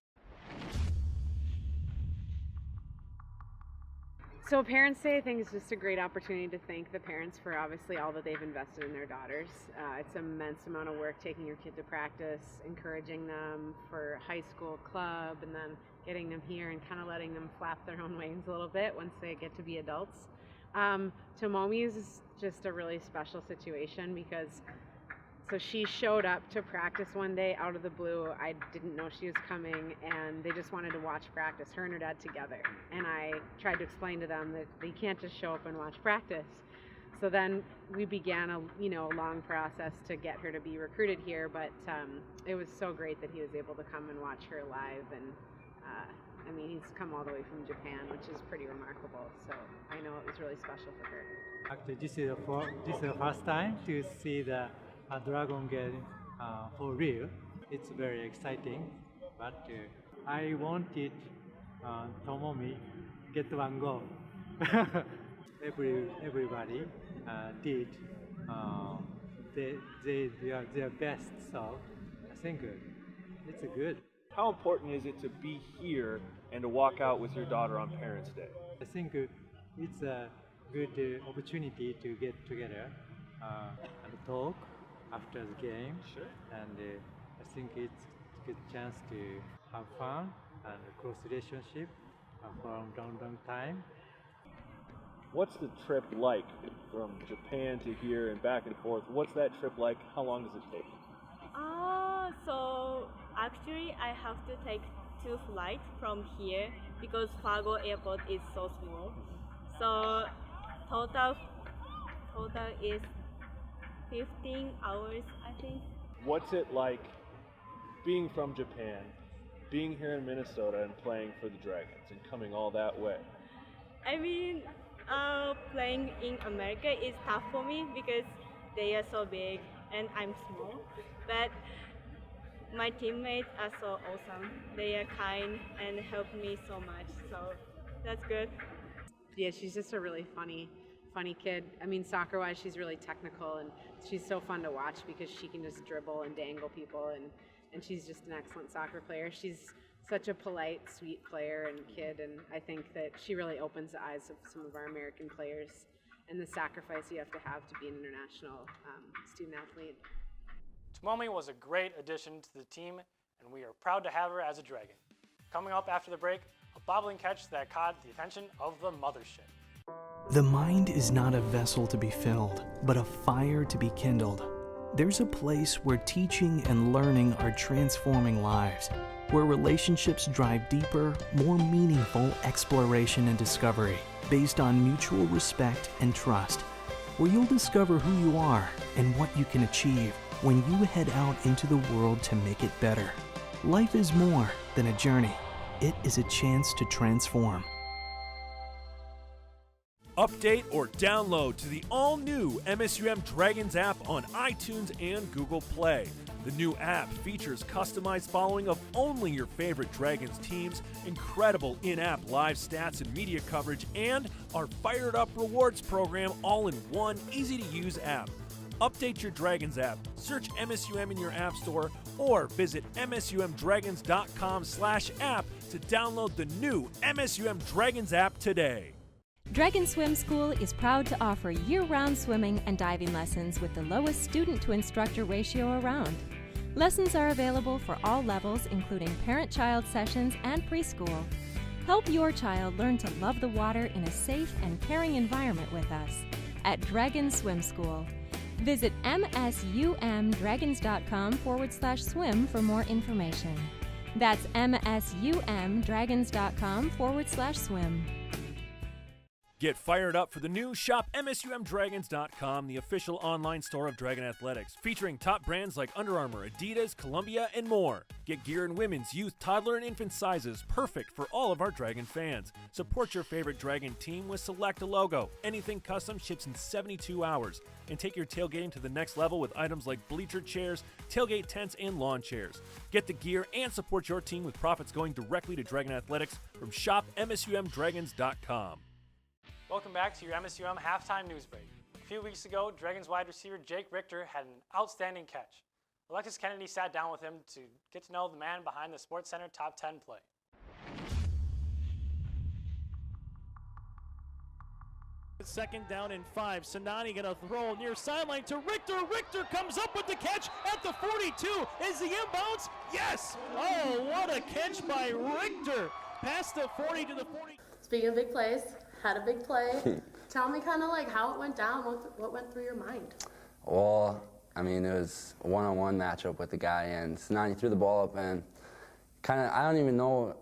So Parents' Day, I think, is just a great opportunity to thank the parents for obviously all that they've invested in their daughters. It's an immense amount of work taking your kid to practice, encouraging them for high school club, and then getting them here and kind of letting them flap their own wings a little bit once they get to be adults. Tomomi's is just a really special situation because she showed up to practice one day out of the blue. I didn't know she was coming, and they just wanted to watch practice, her and her dad together. And I tried to explain to them that they can't just show up and watch practice. So then we began a long process to get her to be recruited here, but it was so great that he was able to come and watch her live. And he's come all the way from Japan, which is pretty remarkable. So I know it was really special for her. Actually, this is the first time to see the Dragon get for real. It's very exciting, but I wanted Tomomi get one goal. Everybody did their best, so I think it's good. How important is it to be here and to walk out with your daughter on Parents' Day? I think it's a good opportunity to get together and talk after the game. Sure. And I think it's a good chance to have fun and a close relationship for a long time. What's the trip like from Japan to here and back and forth? What's that trip like? How long does it take? So actually I have to take 2 flights from here because Fargo Airport is so small. So total is 15 hours, I think. What's it like being from Japan, being here in Minnesota and playing for the Dragons and coming all that way? Playing in America is tough for me because they are so big and I'm small. But my teammates are so awesome. They are kind and help me so much. So that's good. Yeah, she's just a really funny kid. Soccer-wise, she's really technical, and she's so fun to watch because she can just dribble and dangle people, and she's just an excellent soccer player. She's such a polite, sweet player and kid, and I think that she really opens the eyes of some of our American players and the sacrifice you have to be an international student athlete. Tomomi was a great addition to the team, and we are proud to have her as a Dragon. Coming up after the break, a bobbling catch that caught the attention of the mothership. The mind is not a vessel to be filled, but a fire to be kindled. There's a place where teaching and learning are transforming lives, where relationships drive deeper, more meaningful exploration and discovery based on mutual respect and trust, where you'll discover who you are and what you can achieve when you head out into the world to make it better. Life is more than a journey. It is a chance to transform. Update or download to the all-new MSUM Dragons app on iTunes and Google Play. The new app features customized following of only your favorite Dragons teams, incredible in-app live stats and media coverage, and our fired-up rewards program all in one easy-to-use app. Update your Dragons app, search MSUM in your app store, or visit msumdragons.com/app to download the new MSUM Dragons app today. Dragon Swim School is proud to offer year-round swimming and diving lessons with the lowest student-to-instructor ratio around. Lessons are available for all levels, including parent-child sessions and preschool. Help your child learn to love the water in a safe and caring environment with us at Dragon Swim School. Visit msumdragons.com/swim for more information. That's msumdragons.com/swim. Get fired up for the new Shop MSUMDragons.com, the official online store of Dragon Athletics, featuring top brands like Under Armour, Adidas, Columbia, and more. Get gear in women's, youth, toddler, and infant sizes, perfect for all of our Dragon fans. Support your favorite Dragon team with Select a Logo. Anything custom ships in 72 hours. And take your tailgating to the next level with items like bleacher chairs, tailgate tents, and lawn chairs. Get the gear and support your team with profits going directly to Dragon Athletics from Shop MSUMDragons.com. Welcome back to your MSUM halftime news break. A few weeks ago, Dragons wide receiver Jake Richter had an outstanding catch. Alexis Kennedy sat down with him to get to know the man behind the SportsCenter Top 10 play. Second down and 5. Sinani gonna throw near sideline to Richter. Richter comes up with the catch at the 42. Is he inbounds? Yes! Oh, what a catch by Richter. Past the 40 to the 40. Speaking of big plays, had a big play. Tell me kind of like how it went down, what went through your mind? Well, I mean, it was a one-on-one matchup with the guy, and Sinani threw the ball up and kind of, I don't even know,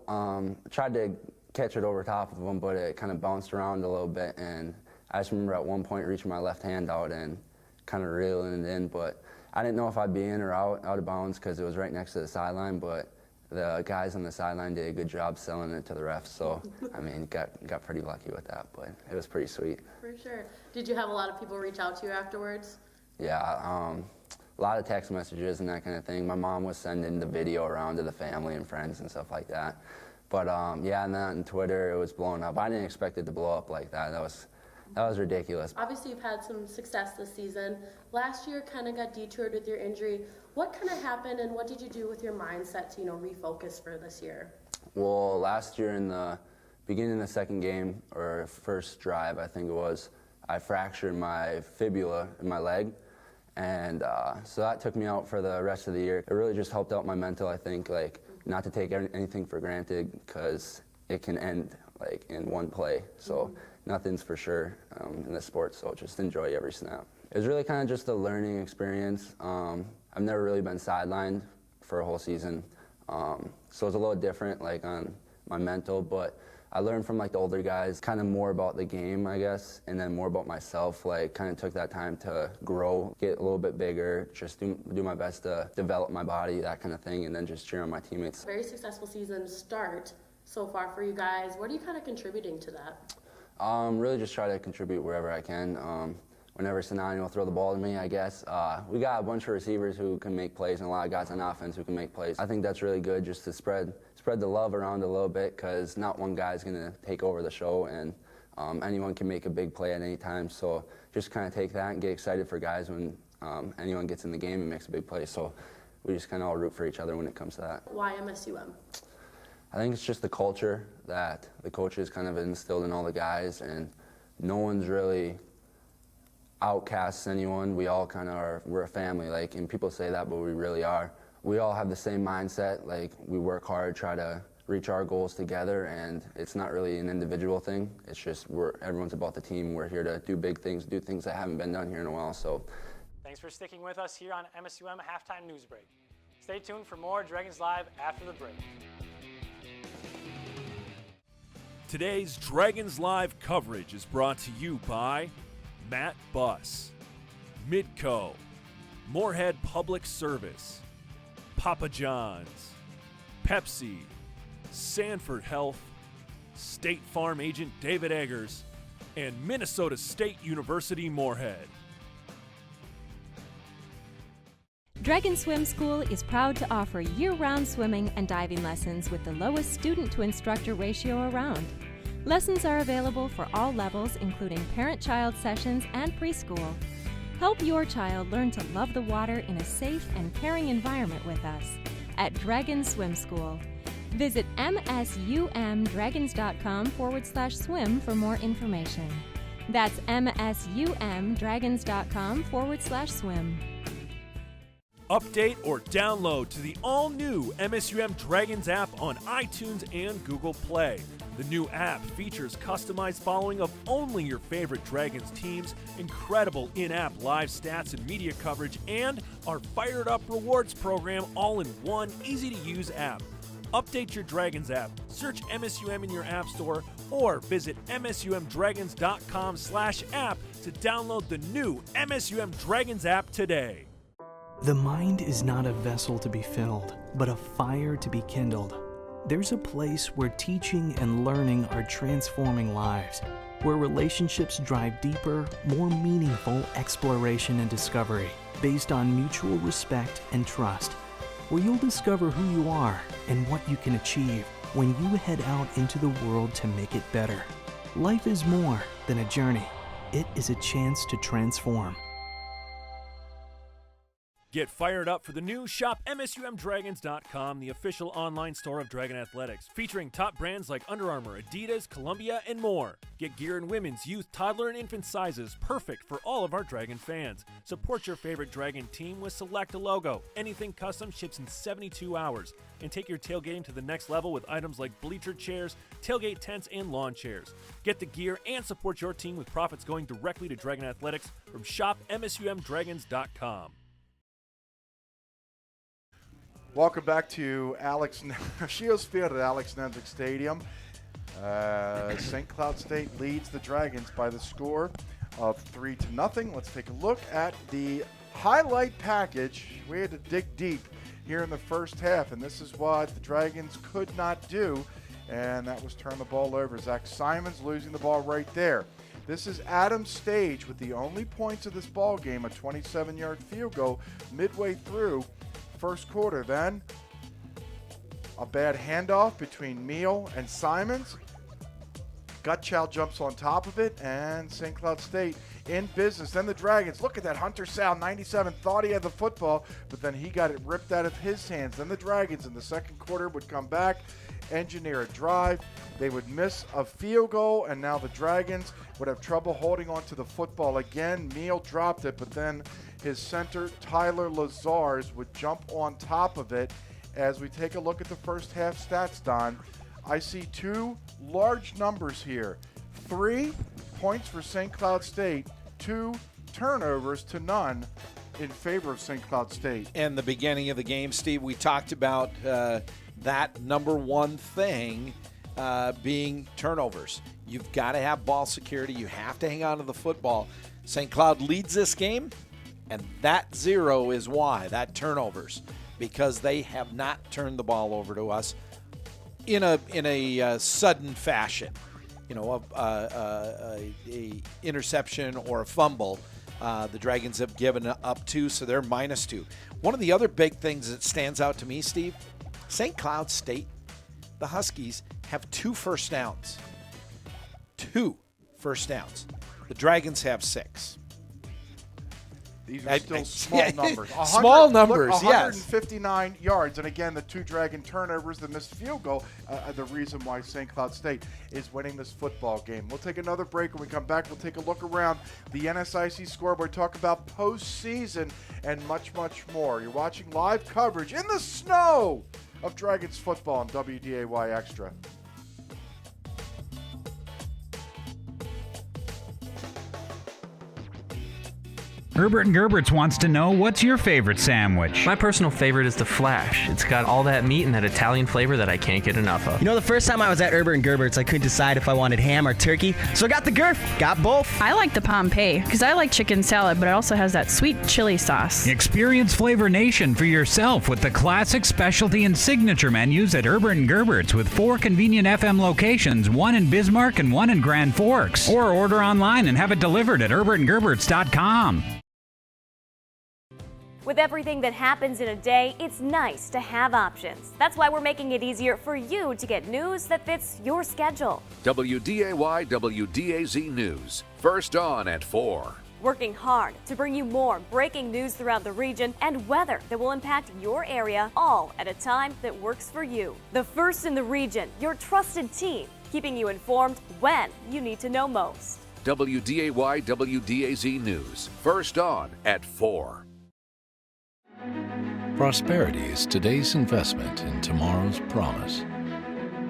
tried to catch it over top of him, but it kind of bounced around a little bit, and I just remember at one point reaching my left hand out and kind of reeling it in, but I didn't know if I'd be in or out of bounds because it was right next to the sideline, but the guys on the sideline did a good job selling it to the refs, so I mean, got pretty lucky with that, but it was pretty sweet. For sure. Did you have a lot of people reach out to you afterwards? Yeah, a lot of text messages and that kind of thing. My mom was sending the video around to the family and friends and stuff like that. But yeah, and then on Twitter, it was blowing up. I didn't expect it to blow up like that. That was ridiculous. Obviously, you've had some success this season. Last year kind of got detoured with your injury. What kind of happened, and what did you do with your mindset to, refocus for this year? Well, last year in the beginning of the second game, or first drive, I think it was, I fractured my fibula in my leg. And so that took me out for the rest of the year. It really just helped out my mental, I think, like not to take anything for granted because it can end like in one play. So nothing's for sure in the sport, so just enjoy every snap. It was really kind of just a learning experience. I've never really been sidelined for a whole season. So it was a little different like on my mental, but I learned from like the older guys kind of more about the game, I guess, and then more about myself. Like kind of took that time to grow, get a little bit bigger, just do my best to develop my body, that kind of thing, and then just cheer on my teammates. Very successful season start so far for you guys. What are you kind of contributing to that? Really just try to contribute wherever I can. Whenever Sinani will throw the ball to me, I guess. We got a bunch of receivers who can make plays and a lot of guys on offense who can make plays. I think that's really good just to spread the love around a little bit because not one guy's going to take over the show and anyone can make a big play at any time. So just kind of take that and get excited for guys when anyone gets in the game and makes a big play. So we just kind of all root for each other when it comes to that. Why MSUM? I think it's just the culture that the coaches kind of instilled in all the guys, and no one's really outcasts anyone. We all kind of we're a family, like, and people say that, but we really are. We all have the same mindset, like we work hard, try to reach our goals together, and it's not really an individual thing. It's just everyone's about the team. We're here to do big things, do things that haven't been done here in a while. So thanks for sticking with us here on MSUM Halftime News Break. Stay tuned for more Dragons Live after the break. Today's Dragons Live coverage is brought to you by Matt Buss, Midco, Moorhead Public Service, Papa John's, Pepsi, Sanford Health, State Farm agent David Eggers, and Minnesota State University Moorhead. Dragon Swim School is proud to offer year-round swimming and diving lessons with the lowest student-to-instructor ratio around. Lessons are available for all levels, including parent-child sessions and preschool. Help your child learn to love the water in a safe and caring environment with us at Dragon Swim School. Visit msumdragons.com/swim for more information. That's msumdragons.com/swim. Update or download to the all-new MSUM Dragons app on iTunes and Google Play. The new app features customized following of only your favorite Dragons teams, incredible in-app live stats and media coverage, and our Fired Up Rewards program all in one easy-to-use app. Update your Dragons app, search MSUM in your app store, or visit msumdragons.com/app to download the new MSUM Dragons app today. The mind is not a vessel to be filled, but a fire to be kindled. There's a place where teaching and learning are transforming lives, where relationships drive deeper, more meaningful exploration and discovery based on mutual respect and trust, where you'll discover who you are and what you can achieve when you head out into the world to make it better. Life is more than a journey. It is a chance to transform. Get fired up for the new Shop MSUMDragons.com, the official online store of Dragon Athletics, featuring top brands like Under Armour, Adidas, Columbia, and more. Get gear in women's, youth, toddler, and infant sizes, perfect for all of our Dragon fans. Support your favorite Dragon team with Select a Logo. Anything custom ships in 72 hours. And take your tailgating to the next level with items like bleacher chairs, tailgate tents, and lawn chairs. Get the gear and support your team with profits going directly to Dragon Athletics from Shop MSUMDragons.com. Welcome back to Shields Field at Alex Nemzik Stadium. St. Cloud State leads the Dragons by the score of 3-0. Let's take a look at the highlight package. We had to dig deep here in the first half, and this is what the Dragons could not do, and that was turn the ball over. Zach Simons losing the ball right there. This is Adams Stage with the only points of this ball game, a 27-yard field goal midway through first quarter. Then a bad handoff between Meal and Simons. Gutchow jumps on top of it, and St. Cloud State in business. Then the Dragons, look at that. Hunter Sal, 97, thought he had the football, but then he got it ripped out of his hands. Then the Dragons in the second quarter would come back, engineer a drive. They would miss a field goal, and now the Dragons would have trouble holding on to the football again. Meal dropped it, but then his center, Tyler Lazars, would jump on top of it. As we take a look at the first half stats, Don, I see two large numbers here. 3 points for St. Cloud State, 2 turnovers to none in favor of St. Cloud State. And the beginning of the game, Steve, we talked about that number one thing being turnovers. You've got to have ball security. You have to hang on to the football. St. Cloud leads this game, and that 0 is why, that turnovers, because they have not turned the ball over to us in a sudden fashion. You know, a interception or a fumble. The Dragons have given up 2, so they're -2. One of the other big things that stands out to me, Steve, St. Cloud State, the Huskies, have 2 first downs. 2 first downs. The Dragons have 6. These are still small numbers. Small numbers, look, yes. 159 yards. And again, the 2 Dragon turnovers, the missed field goal, the reason why St. Cloud State is winning this football game. We'll take another break. When we come back, we'll take a look around the NSIC scoreboard, talk about postseason and much, much more. You're watching live coverage in the snow of Dragons football on WDAY Extra. Herbert and Gerbert's wants to know, what's your favorite sandwich? My personal favorite is the Flash. It's got all that meat and that Italian flavor that I can't get enough of. You know, the first time I was at Herbert and Gerbert's, I couldn't decide if I wanted ham or turkey, so I got the Gerf. Got both. I like the Pompeii because I like chicken salad, but it also has that sweet chili sauce. Experience Flavor Nation for yourself with the classic, specialty, and signature menus at Herbert and Gerbert's with 4 convenient FM locations, 1 in Bismarck and 1 in Grand Forks. Or order online and have it delivered at herbertandgerberts.com. With everything that happens in a day, it's nice to have options. That's why we're making it easier for you to get news that fits your schedule. WDAY WDAZ News. First on at 4. working hard to bring you more breaking news throughout the region and weather that will impact your area, all at a time that works for you. The first in the region, your trusted team, keeping you informed when you need to know most. WDAY WDAZ News, first on at 4. Prosperity is today's investment in tomorrow's promise.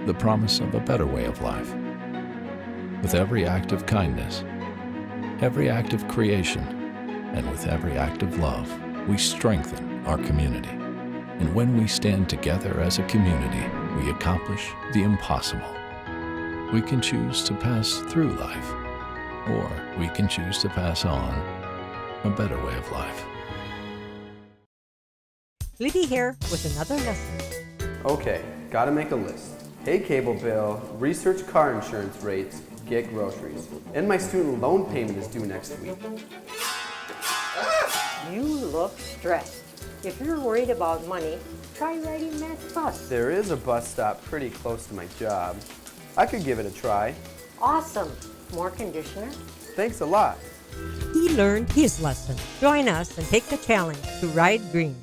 The promise of a better way of life. With every act of kindness, every act of creation, and with every act of love, we strengthen our community. And when we stand together as a community, we accomplish the impossible. We can choose to pass through life, or we can choose to pass on a better way of life. Libby here with another lesson. Okay, gotta make a list. Pay cable bill, research car insurance rates, get groceries. And my student loan payment is due next week. You look stressed. If you're worried about money, try riding Matt's bus. There is a bus stop pretty close to my job. I could give it a try. Awesome. More conditioner? Thanks a lot. He learned his lesson. Join us and take the challenge to ride green.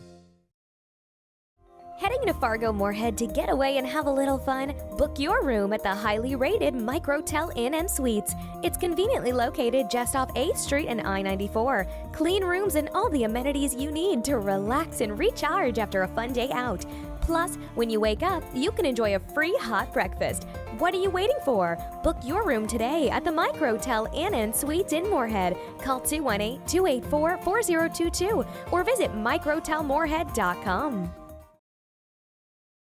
Heading to Fargo Moorhead to get away and have a little fun? Book your room at the highly rated Microtel Inn & Suites. It's conveniently located just off 8th Street and I-94. Clean rooms and all the amenities you need to relax and recharge after a fun day out. Plus, when you wake up, you can enjoy a free hot breakfast. What are you waiting for? Book your room today at the Microtel Inn & Suites in Moorhead. Call 218-284-4022 or visit microtelmoorhead.com.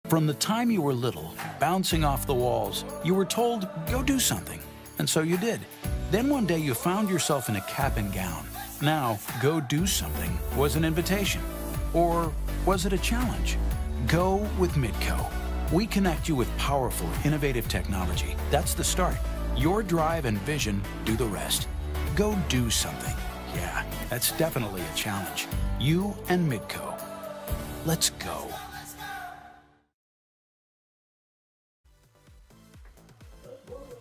From the time you were little, bouncing off the walls, you were told, go do something. And so you did. Then one day you found yourself in a cap and gown. Now, go do something was an invitation. Or was it a challenge? Go with Midco. We connect you with powerful, innovative technology. That's the start. Your drive and vision do the rest. Go do something. Yeah, that's definitely a challenge. You and Midco. Let's go.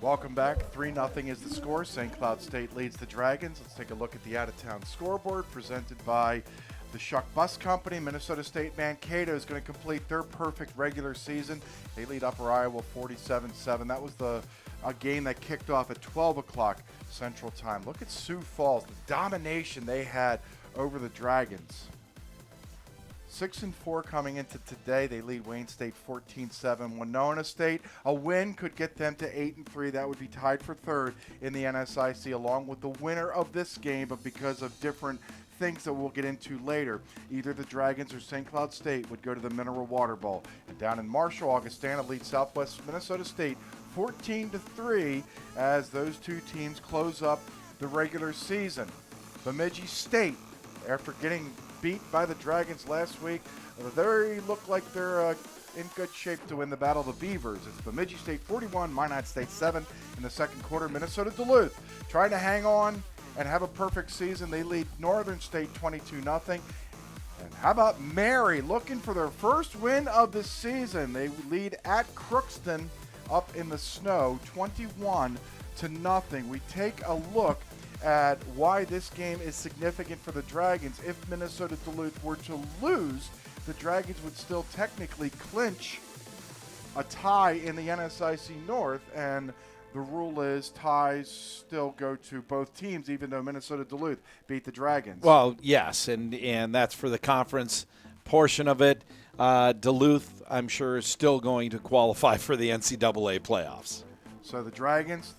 Welcome back. 3-0 is the score. St. Cloud State leads the Dragons. Let's take a look at the out-of-town scoreboard presented by the Shuck Bus Company. Minnesota State Mankato is going to complete their perfect regular season. They lead Upper Iowa 47-7. That was a game that kicked off at 12 o'clock Central Time. Look at Sioux Falls, the domination they had over the Dragons. 6-4 coming into today. They lead Wayne State 14-7. Winona State, a win could get them to 8-3. That would be tied for third in the NSIC, along with the winner of this game, but because of different things that we'll get into later, either the Dragons or St. Cloud State would go to the Mineral Water Bowl. And down in Marshall, Augustana leads Southwest Minnesota State 14-3 as those two teams close up the regular season. Bemidji State, after getting beat by the Dragons last week, they look like they're in good shape to win the Battle of the Beavers. It's Bemidji State 41, Minot State 7 in the second quarter. Minnesota Duluth trying to hang on and have a perfect season. They lead Northern State 22-0. And how about Mary looking for their first win of the season? They lead at Crookston up in the snow 21-0. We take a look at why this game is significant for the Dragons. If Minnesota Duluth were to lose, the Dragons would still technically clinch a tie in the NSIC North, and the rule is ties still go to both teams, even though Minnesota Duluth beat the Dragons. Well, yes, and that's for the conference portion of it. Duluth, I'm sure, is still going to qualify for the NCAA playoffs. So the Dragons,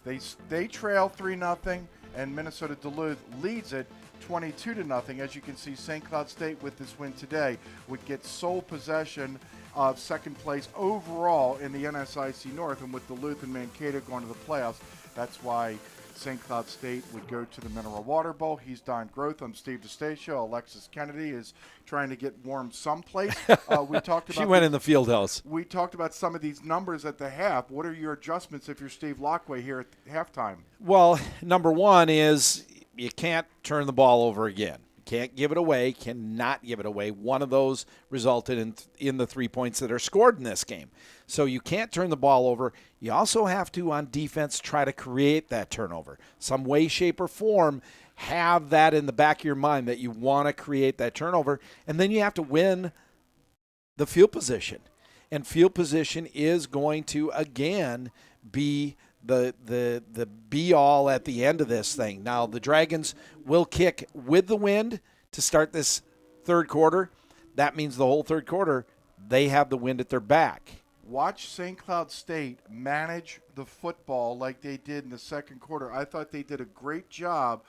they trail 3-0. And Minnesota Duluth leads it 22-0. As you can see, St. Cloud State with this win today would get sole possession of second place overall in the NSIC North. And with Duluth and Mankato going to the playoffs, that's why St. Cloud State would go to the Mineral Water Bowl. He's Don Groth. I'm Steve DeStacio. Alexis Kennedy is trying to get warm someplace. We talked about she went in the field house. We talked about some of these numbers at the half. What are your adjustments if you're Steve Lockway here at halftime? Well, number one is you can't turn the ball over again. You Can't give it away, cannot give it away. One of those resulted in the 3 points that are scored in this game. So you can't turn the ball over. You also have to, on defense, try to create that turnover. Some way, shape, or form, have that in the back of your mind that you want to create that turnover. And then you have to win the field position. And field position is going to, again, be the be-all at the end of this thing. Now, the Dragons will kick with the wind to start this third quarter. That means the whole third quarter, they have the wind at their back. Watch St. Cloud State manage the football like they did in the second quarter. I thought they did a great job.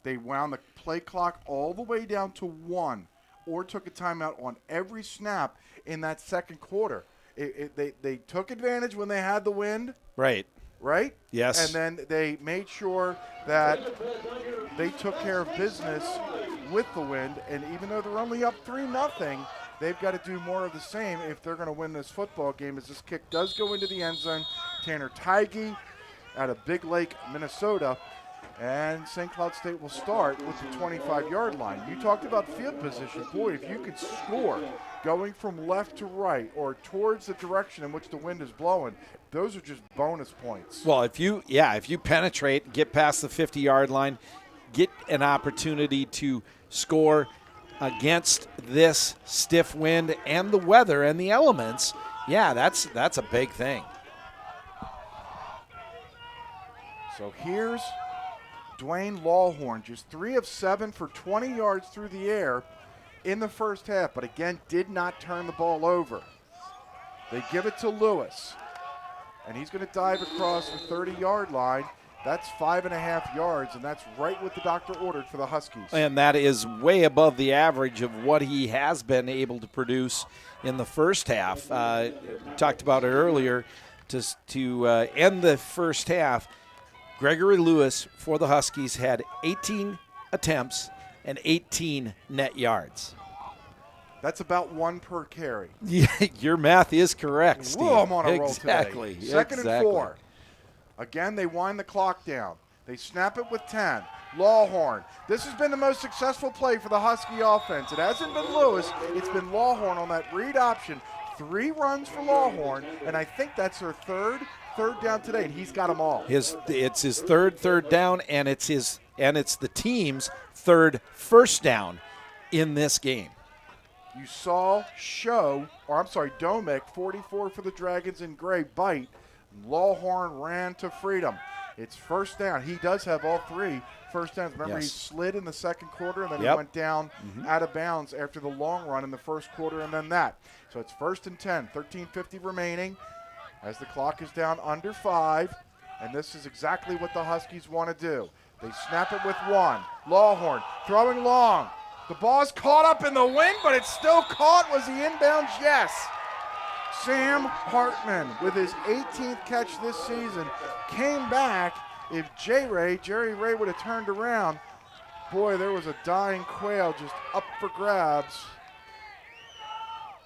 They wound the play clock all the way down to 1 or took a timeout on every snap in that second quarter. They took advantage when they had the wind. Right? Yes. And then they made sure that they took care of business with the wind. And even though they're only up 3-0, they've got to do more of the same if they're going to win this football game, as this kick does go into the end zone. Tanner Tighe out of Big Lake, Minnesota. And St. Cloud State will start with the 25-yard line. You talked about field position. Boy, if you could score going from left to right or towards the direction in which the wind is blowing, those are just bonus points. Well, if you penetrate, get past the 50-yard line, get an opportunity to score against this stiff wind and the weather and the elements, that's a big thing. So here's Dwayne Lawhorn, just 3 of 7 for 20 yards through the air in the first half, but again did not turn the ball over. They give it to Lewis, and he's going to dive across the 30-yard line. That's 5.5 yards, and that's right what the doctor ordered for the Huskies. And that is way above the average of what he has been able to produce in the first half. Talked about it earlier. To end the first half, Gregory Lewis for the Huskies had 18 attempts and 18 net yards. That's about 1 per carry. Yeah, your math is correct, Steve. Whoa, I'm on a roll exactly. today. Second and 4. Again, they wind the clock down. They snap it with 10. Lawhorn. This has been the most successful play for the Husky offense. It hasn't been Lewis. It's been Lawhorn on that read option. 3 runs for Lawhorn, and I think that's their third down today, and he's got them all. It's his third down, and it's the team's third first down in this game. You saw Domek, 44 for the Dragons in gray, bite. Lawhorn ran to freedom. It's first down. He does have all 3 first downs. Remember, Yes. he slid in the second quarter, and then Yep. he went down out of bounds after the long run in the first quarter, and then that. So it's first and 10, 13:50 remaining as the clock is down under 5, and this is exactly what the Huskies want to do. They snap it with 1. Lawhorn throwing long. The ball's caught up in the wind, but it's still caught. Was he inbounds? Yes. Sam Hartman, with his 18th catch this season, came back. If Jerry Ray would have turned around, boy, there was a dying quail just up for grabs.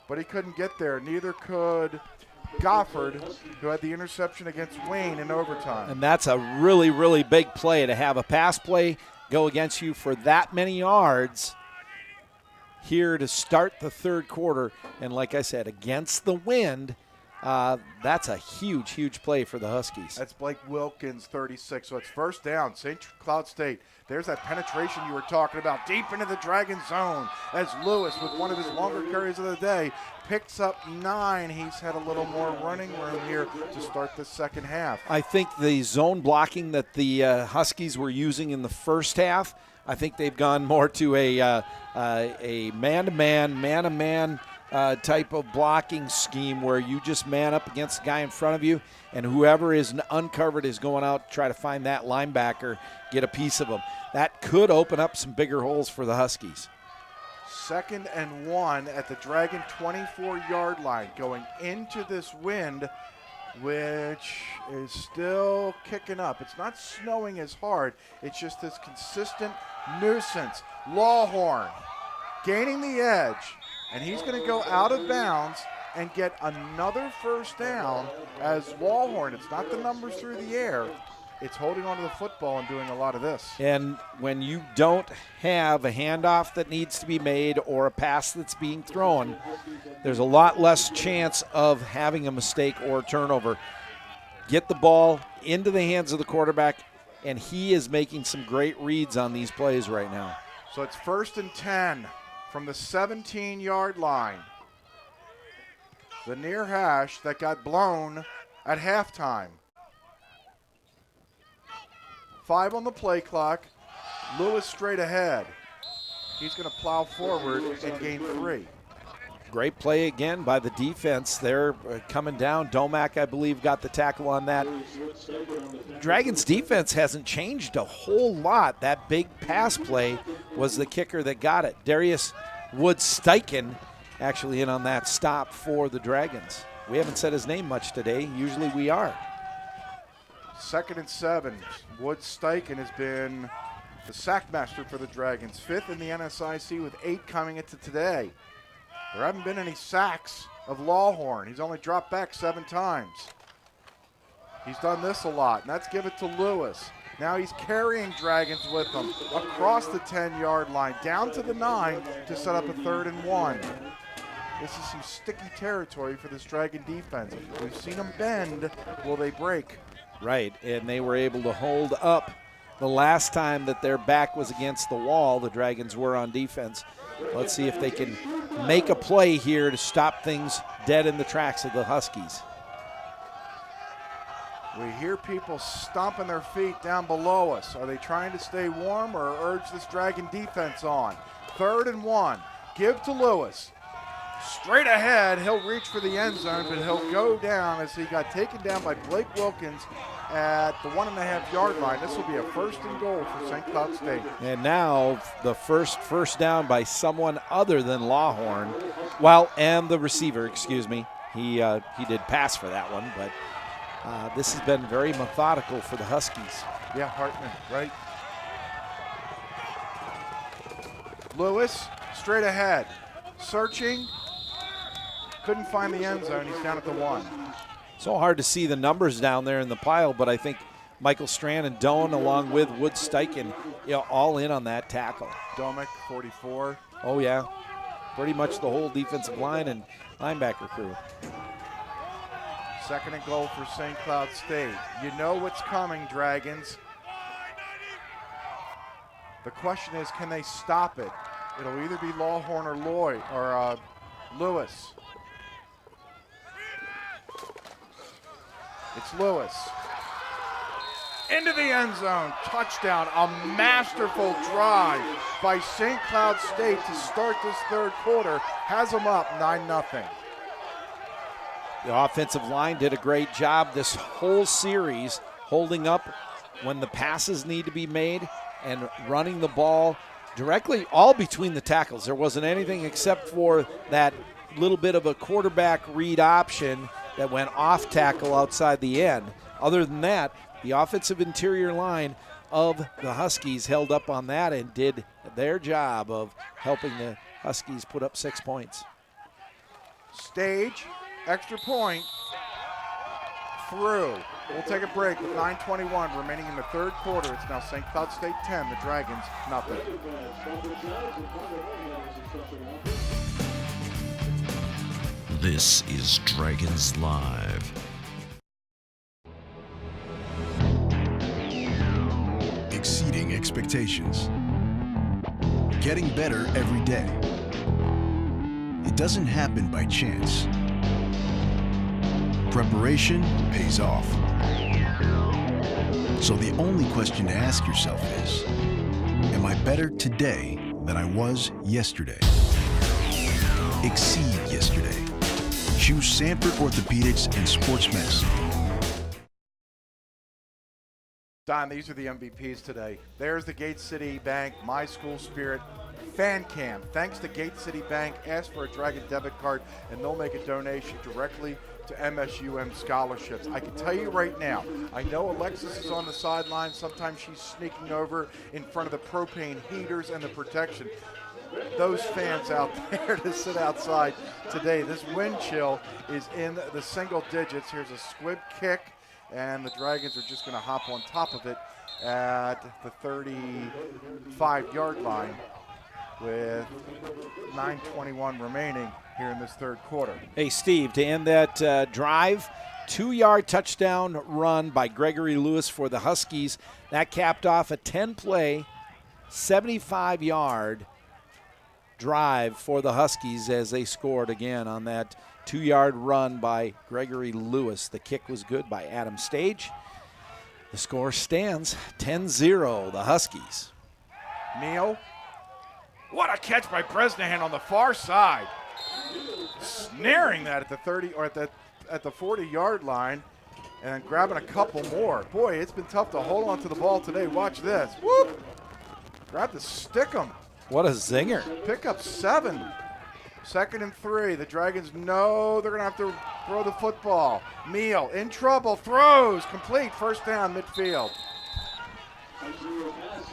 But he couldn't get there. Neither could Gofford, who had the interception against Wayne in overtime. And that's a really, really big play to have a pass play go against you for that many yards here to start the third quarter. And like I said, against the wind, that's a huge, huge play for the Huskies. That's Blake Wilkins, 36. So it's first down, St. Cloud State. There's that penetration you were talking about, deep into the Dragon zone, as Lewis, with one of his longer carries of the day, picks up 9. He's had a little more running room here to start the second half. I think the zone blocking that the Huskies were using in the first half, I think they've gone more to a man-to-man, man-to-man type of blocking scheme where you just man up against the guy in front of you, and whoever is uncovered is going out to try to find that linebacker, get a piece of him. That could open up some bigger holes for the Huskies. 2nd and 1 at the Dragon 24-yard line, going into this wind, which is still kicking up. It's not snowing as hard. It's just this consistent nuisance. Lawhorn gaining the edge, and he's going to go out of bounds and get another first down as Lawhorn. It's not the numbers through the air. it's holding onto the football and doing a lot of this. And when you don't have a handoff that needs to be made or a pass that's being thrown, there's a lot less chance of having a mistake or a turnover. Get the ball into the hands of the quarterback, and he is making some great reads on these plays right now. So it's 1st and 10 from the 17-yard line. The near hash that got blown at halftime. 5 on the play clock. Lewis straight ahead. He's going to plow forward and gain 3. Great play again by the defense. They're coming down. Domack, I believe, got the tackle on that. Dragons defense hasn't changed a whole lot. That big pass play was the kicker that got it. Darius Wood-Steichen actually in on that stop for the Dragons. We haven't said his name much today. Usually we are. 2nd and 7. Wood-Steichen has been the sack master for the Dragons. 5th in the NSIC with 8 coming into today. There haven't been any sacks of Lawhorn. He's only dropped back 7 times. He's done this a lot, and that's give it to Lewis. Now he's carrying Dragons with him across the 10-yard line, down to the 9 to set up a 3rd and 1. This is some sticky territory for this Dragon defense. We've seen them bend. Will they break? Right, and they were able to hold up the last time that their back was against the wall. The Dragons were on defense. Let's see if they can make a play here to stop things dead in the tracks of the Huskies. We hear people stomping their feet down below us. Are they trying to stay warm or urge this Dragon defense on? 3rd and 1. Give to Lewis. Straight ahead, he'll reach for the end zone, but he'll go down as he got taken down by Blake Wilkins at the 1.5-yard line. This will be a 1st and goal for St. Cloud State. And now the first down by someone other than Lawhorn. Well, and the receiver, excuse me. He did pass for that one, but this has been very methodical for the Huskies. Yeah, Hartman, right? Lewis, straight ahead. Searching. Couldn't find the end zone. He's down at the 1. So hard to see the numbers down there in the pile, but I think Michael Strand and Doan, along with Wood-Steichen, all in on that tackle. Domek, 44. Oh, yeah. Pretty much the whole defensive line and linebacker crew. 2nd and goal for St. Cloud State. You know what's coming, Dragons. The question is, can they stop it? It'll either be Lawhorn or Lloyd or Lewis. It's Lewis. Into the end zone. Touchdown. A masterful drive by St. Cloud State to start this 3rd quarter. Has them up 9-0. The offensive line did a great job this whole series, holding up when the passes need to be made and running the ball directly all between the tackles. There wasn't anything except for that little bit of a quarterback read option that went off tackle outside the end. Other than that, the offensive interior line of the Huskies held up on that and did their job of helping the Huskies put up 6 points. Stage, extra point, through. We'll take a break with 9:21 remaining in the 3rd quarter. It's now St. Cloud State 10, the Dragons nothing. This is Dragons Live. Exceeding expectations. Getting better every day. It doesn't happen by chance. Preparation pays off. So the only question to ask yourself is, am I better today than I was yesterday? Exceed yesterday. Choose Sanford Orthopedics and Sports Medicine. Don, these are the MVPs today. There's the Gate City Bank My School Spirit Fan Cam. Thanks to Gate City Bank. Ask for a Dragon debit card, and they'll make a donation directly to MSUM scholarships. I can tell you right now, I know Alexis is on the sideline. Sometimes she's sneaking over in front of the propane heaters and the protection. Those fans out there to sit outside today. This wind chill is in the single digits. Here's a squib kick. and the Dragons are just going to hop on top of it at the 35-yard line with 9:21 remaining here in this third quarter. Hey, Steve, to end that drive, 2-yard touchdown run by Gregory Lewis for the Huskies. That capped off a 10-play, 75-yard drive for the Huskies as they scored again on that 2-yard run by Gregory Lewis. The kick was good by Adam Stage. The score stands 10-0, the Huskies. Neal. What a catch by Bresnahan on the far side. Snaring that at the 30 or at the 40-yard line and grabbing a couple more. Boy, it's been tough to hold on to the ball today. Watch this. Whoop! Grab the stickum. What a zinger. Pick up 7. 2nd and 3. The Dragons know they're going to have to throw the football. Meal in trouble. Throws. Complete. First down midfield.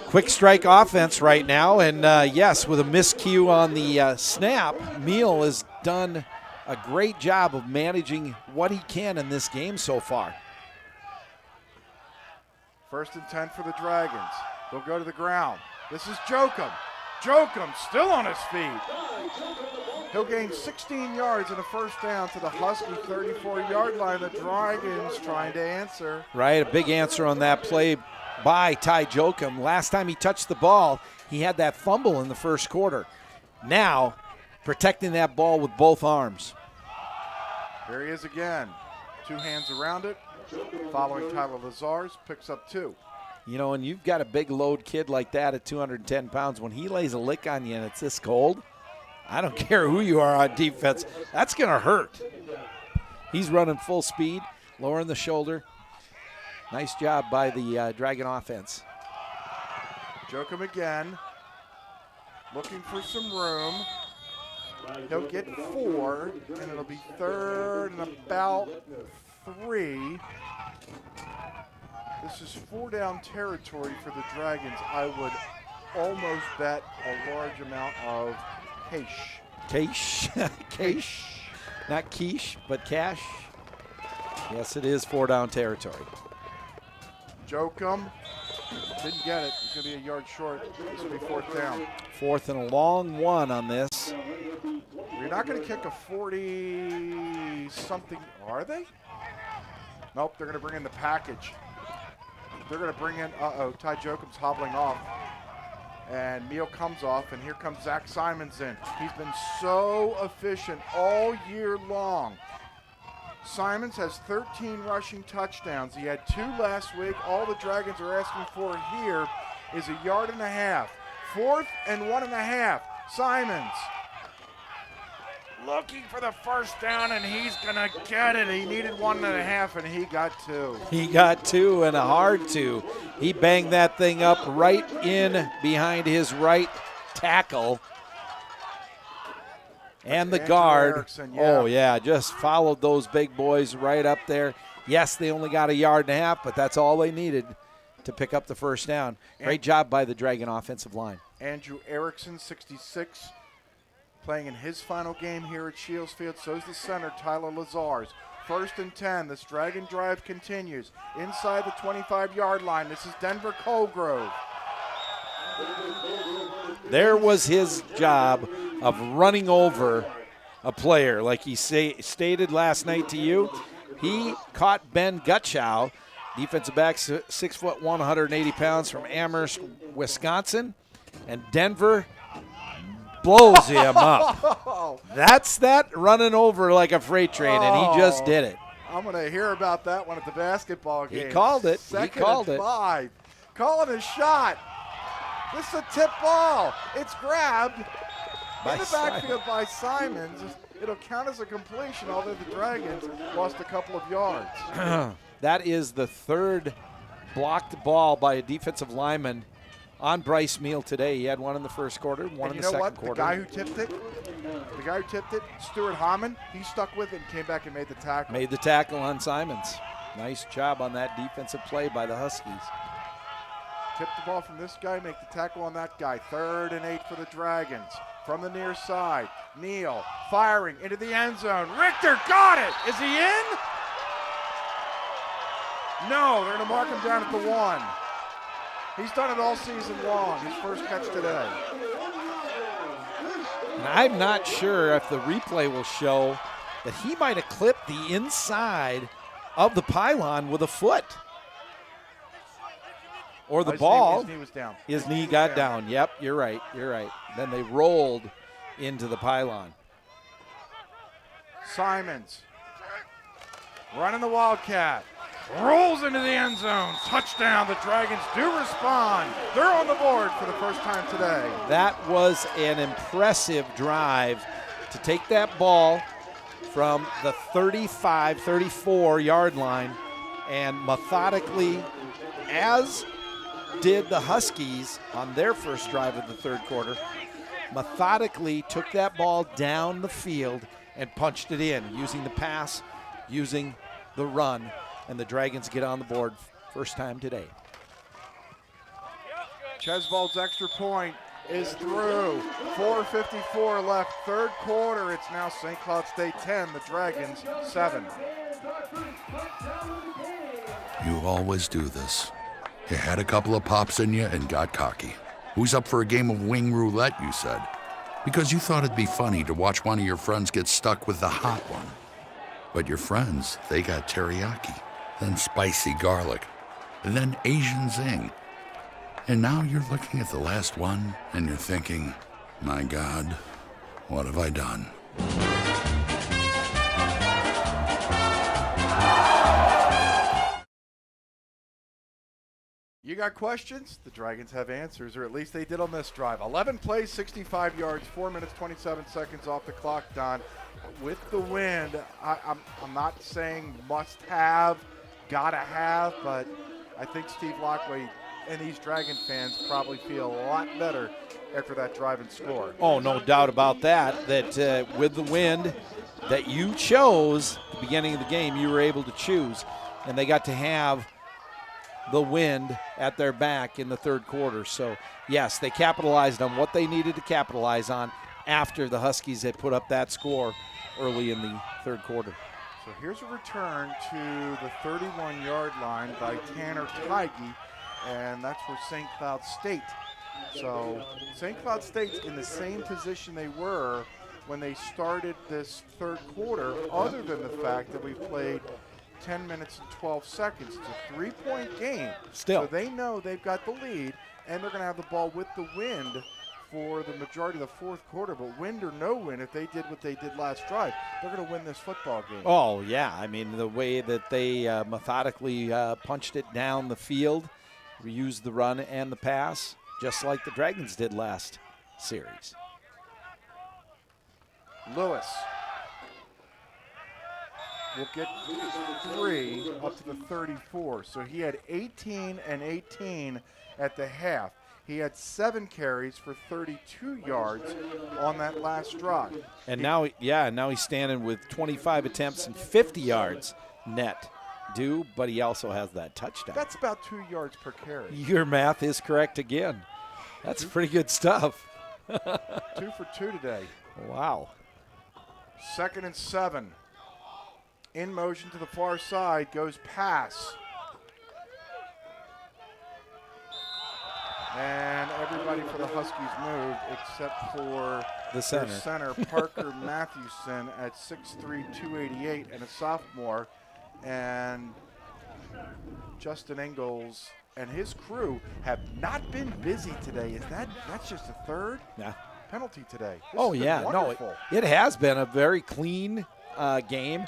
Quick strike offense right now. And, yes, with a miscue on the snap, Meal has done a great job of managing what he can in this game so far. 1st and 10 for the Dragons. They'll go to the ground. This is Jokum. Jokum still on his feet. He'll gain 16 yards and a first down to the Husky 34-yard line. The Dragons trying to answer. Right, a big answer on that play by Ty Jokum. Last time he touched the ball, he had that fumble in the first quarter. Now, protecting that ball with both arms. There he is again. 2 hands around it. Following Tyler Lazars, picks up 2. You know, and you've got a big load kid like that at 210 pounds. When he lays a lick on you and it's this cold, I don't care who you are on defense, that's going to hurt. He's running full speed, lowering the shoulder. Nice job by the Dragon offense. Jokum again, looking for some room. He'll get 4, and it'll be 3rd and about 3. This is 4-down territory for the Dragons. I would almost bet a large amount of cash. Cash. Cash. Not quiche, but cash. Yes, it is 4-down territory. Jokum didn't get it. He's going to be a yard short. This will be 4th down. 4th and a long one on this. You're not going to kick a 40-something, are they? Nope, they're going to bring in the package. They're going to bring in, Ty Jokum's hobbling off. And Meal comes off, and here comes Zach Simons in. He's been so efficient all year long. Simons has 13 rushing touchdowns. He had 2 last week. All the Dragons are asking for here is a yard and a half. 4th and 1.5. Simons looking for the first down, and he's going to get it. He needed 1.5, and he got 2. He got 2 and a hard 2. He banged that thing up right in behind his right tackle. And the guard, Erickson, yeah. Oh, yeah, just followed those big boys right up there. Yes, they only got a yard and a half, but that's all they needed to pick up the first down. Great job by the Dragon offensive line. Andrew Erickson, 66, playing in his final game here at Shields Field. So is the center, Tyler Lazars. 1st and 10. This Dragon drive continues inside the 25-yard line. This is Denver Colgrove. There was his job of running over a player. Like he stated last night to you, he caught Ben Gutchow, defensive back, 6'1", 180 pounds from Amherst, Wisconsin, and Denver blows him up. That's that running over like a freight train, and he just did it. I'm going to hear about that one at the basketball game. He called it. Second He called and it. 5. Calling a shot. This is a tip ball. It's grabbed in the backfield by Simons. It'll count as a completion, although the Dragons lost a couple of yards. That is the 3rd blocked ball by a defensive lineman on Bryce Meal today. He had 1 in the first quarter, 1 in the second quarter. The guy who tipped it, Stuart Hammond, he stuck with it and came back and made the tackle. Made the tackle on Simons. Nice job on that defensive play by the Huskies. Tip the ball from this guy, make the tackle on that guy. 3rd and 8 for the Dragons. From the near side, Neal firing into the end zone. Richter got it. Is he in? No, they're going to mark him down at the 1. He's done it all season long, his first catch today. And I'm not sure if the replay will show that he might have clipped the inside of the pylon with a foot. Or the ball. His knee was down. His knee got down. Yep, you're right. Then they rolled into the pylon. Simons running the Wildcat. Rolls into the end zone. Touchdown. The Dragons do respond. They're on the board for the first time today. That was an impressive drive to take that ball from the 35, 34-yard line and methodically, as did the Huskies on their first drive of the third quarter, methodically took that ball down the field and punched it in, using the pass, using the run, and the Dragons get on the board first time today. Chesvold's extra point is through. 4:54 left, third quarter. It's now St. Cloud State 10, the Dragons 7. You always do this. You had a couple of pops in you and got cocky. Who's up for a game of wing roulette, you said? Because you thought it'd be funny to watch one of your friends get stuck with the hot one. But your friends, they got teriyaki, then spicy garlic, and then Asian zing. And now you're looking at the last one and you're thinking, my God, what have I done? You got questions? The Dragons have answers, or at least they did on this drive. 11 plays, 65 yards, 4 minutes, 27 seconds off the clock, Don. With the wind, I'm not saying must have, gotta have, but I think Steve Lockway and these Dragon fans probably feel a lot better after that drive and score. Oh, no doubt about that, with the wind that you chose at the beginning of the game, you were able to choose, and they got to have the wind at their back in the third quarter. So, yes, they capitalized on what they needed to capitalize on after the Huskies had put up that score early in the third quarter. So here's a return to the 31-yard line by Tanner Tighe, and that's for St. Cloud State. So St. Cloud State's in the same position they were when they started this third quarter, other than the fact that we played 10 minutes and 12 seconds. It's a 3-point game. Still. So they know they've got the lead, and they're going to have the ball with the wind for the majority of the fourth quarter. But wind or no wind, if they did what they did last drive, they're going to win this football game. Oh, yeah. I mean, the way that they methodically punched it down the field, used the run and the pass, just like the Dragons did last series. Lewis will get 3 up to the 34. So he had 18 and 18 at the half. He had 7 carries for 32 yards on that last drive. And now he's standing with 25 attempts and 50 yards net due, but he also has that touchdown. That's about 2 yards per carry. Your math is correct again. That's pretty good stuff. 2 for 2 today. Wow. 2nd and 7. In motion to the far side, goes pass. And everybody for the Huskies moved except for the center. Their center, Parker Mathewson at 6'3", 288, and a sophomore. And Justin Ingalls and his crew have not been busy today. That's just a third penalty today. This has been wonderful. No, it has been a very clean game.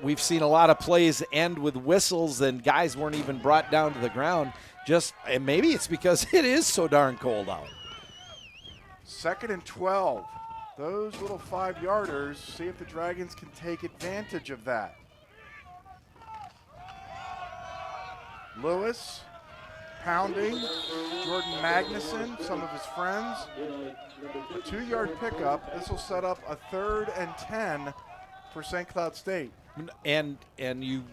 We've seen a lot of plays end with whistles and guys weren't even brought down to the ground. And maybe it's because it is so darn cold out. 2nd and 12. Those little 5-yarders, see if the Dragons can take advantage of that. Lewis pounding. Jordan Magnuson, some of his friends. A 2-yard pickup. This will set up a 3rd and 10 for St. Cloud State. And you,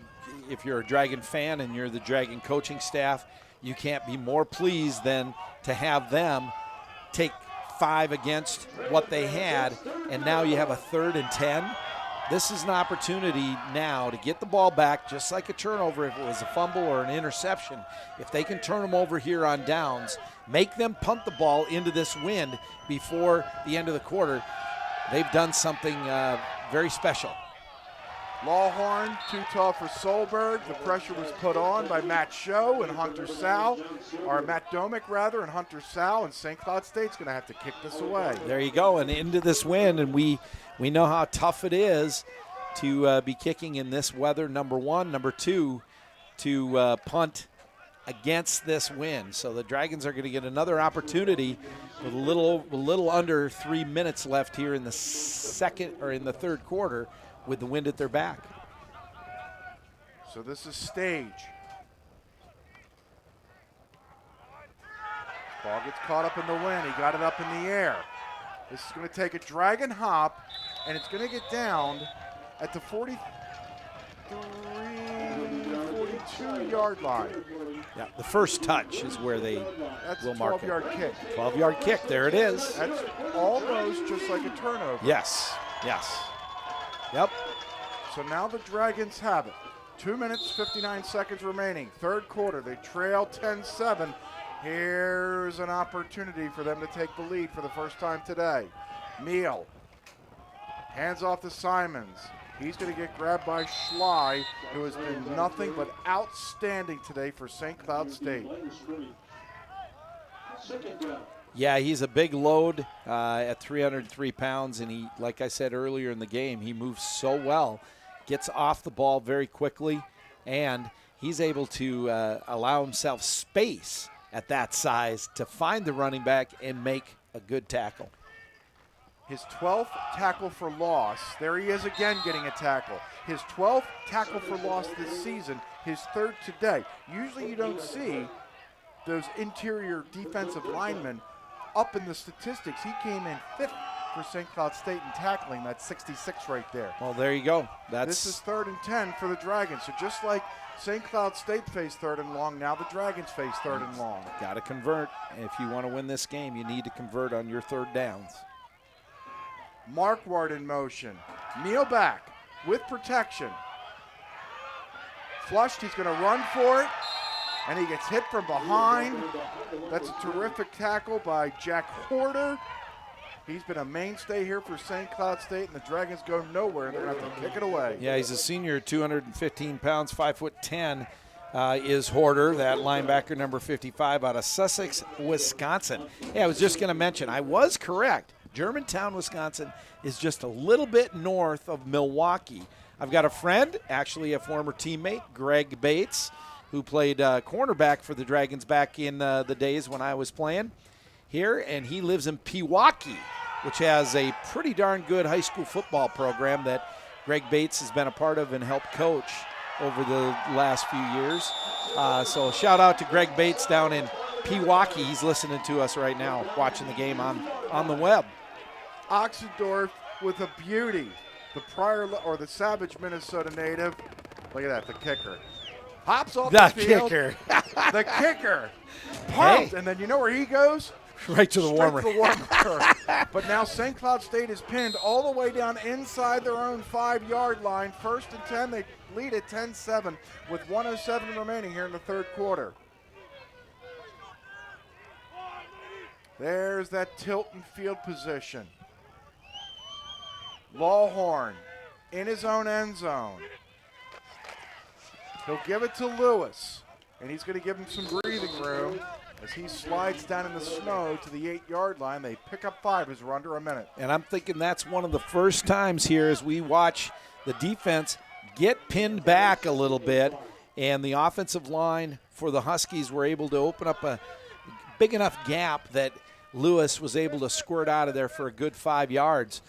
if you're a Dragon fan and you're the Dragon coaching staff, you can't be more pleased than to have them take 5 against what they had, and now you have a 3rd and 10. This is an opportunity now to get the ball back, just like a turnover if it was a fumble or an interception. If they can turn them over here on downs, make them punt the ball into this wind before the end of the quarter, they've done something very special. Lawhorn, too tall for Solberg. The pressure was put on by Matt Show and Hunter Sal, or Matt Domick rather, and Hunter Sal, and St. Cloud State's going to have to kick this away. There you go, and into this wind, and we know how tough it is to be kicking in this weather, number one. Number two, to punt against this wind. So the Dragons are going to get another opportunity with a little under 3 minutes left here in the third quarter, with the wind at their back. So this is Stage. Ball gets caught up in the wind. He got it up in the air. This is going to take a Dragon hop, and it's going to get down at the 42-yard line. Yeah, the first touch is where they will mark it. That's a 12-yard kick. 12-yard kick, there it is. That's almost just like a turnover. Yes, yes. Yep. So now the Dragons have it. 2 minutes, 59 seconds remaining. Third quarter, they trail 10-7. Here's an opportunity for them to take the lead for the first time today. Meal hands off to Simons. He's going to get grabbed by Schley, who has been nothing but outstanding today for St. Cloud State. Yeah, he's a big load at 303 pounds, and he, like I said earlier in the game, he moves so well, gets off the ball very quickly, and he's able to allow himself space at that size to find the running back and make a good tackle. His 12th tackle for loss. There he is again getting a tackle. His 12th tackle for loss this season, his third today. Usually you don't see those interior defensive linemen up in the statistics. He came in 5th for St. Cloud State in tackling. That's 66 right there. Well, there you go. This is 3rd and 10 for the Dragons. So just like St. Cloud State faced 3rd and long, now the Dragons face 3rd and long. Got to convert. If you want to win this game, you need to convert on your third downs. Marquardt in motion. Kneel back with protection. Flushed, he's going to run for it. And he gets hit from behind. That's a terrific tackle by Jack Horter. He's been a mainstay here for St. Cloud State, and the Dragons go nowhere, and they're going to have to kick it away. Yeah, he's a senior, 215 pounds, 5'10", is Horter, that linebacker number 55 out of Sussex, Wisconsin. Yeah, I was just going to mention, I was correct. Germantown, Wisconsin is just a little bit north of Milwaukee. I've got a friend, actually a former teammate, Greg Bates, who played cornerback for the Dragons back in the days when I was playing here, and he lives in Pewaukee, which has a pretty darn good high school football program that Greg Bates has been a part of and helped coach over the last few years. So shout out to Greg Bates down in Pewaukee. He's listening to us right now, watching the game on the web. Oxendorf with a beauty. The Savage, Minnesota native. Look at that, the kicker. Hops off the field. Kicker. The kicker. Pumped. Hey. And then you know where he goes? Right to the warmer. To the warmer. But now St. Cloud State is pinned all the way down inside their own 5-yard line. 1st and 10. They lead at 10-7 with 1:07 remaining here in the third quarter. There's that tilt and field position. Lawhorn in his own end zone. He'll give it to Lewis, and he's going to give him some breathing room as he slides down in the snow to the 8-yard line. They pick up 5 as we're under a minute. And I'm thinking that's one of the first times here as we watch the defense get pinned back a little bit, and the offensive line for the Huskies were able to open up a big enough gap that Lewis was able to squirt out of there for a good 5 yards.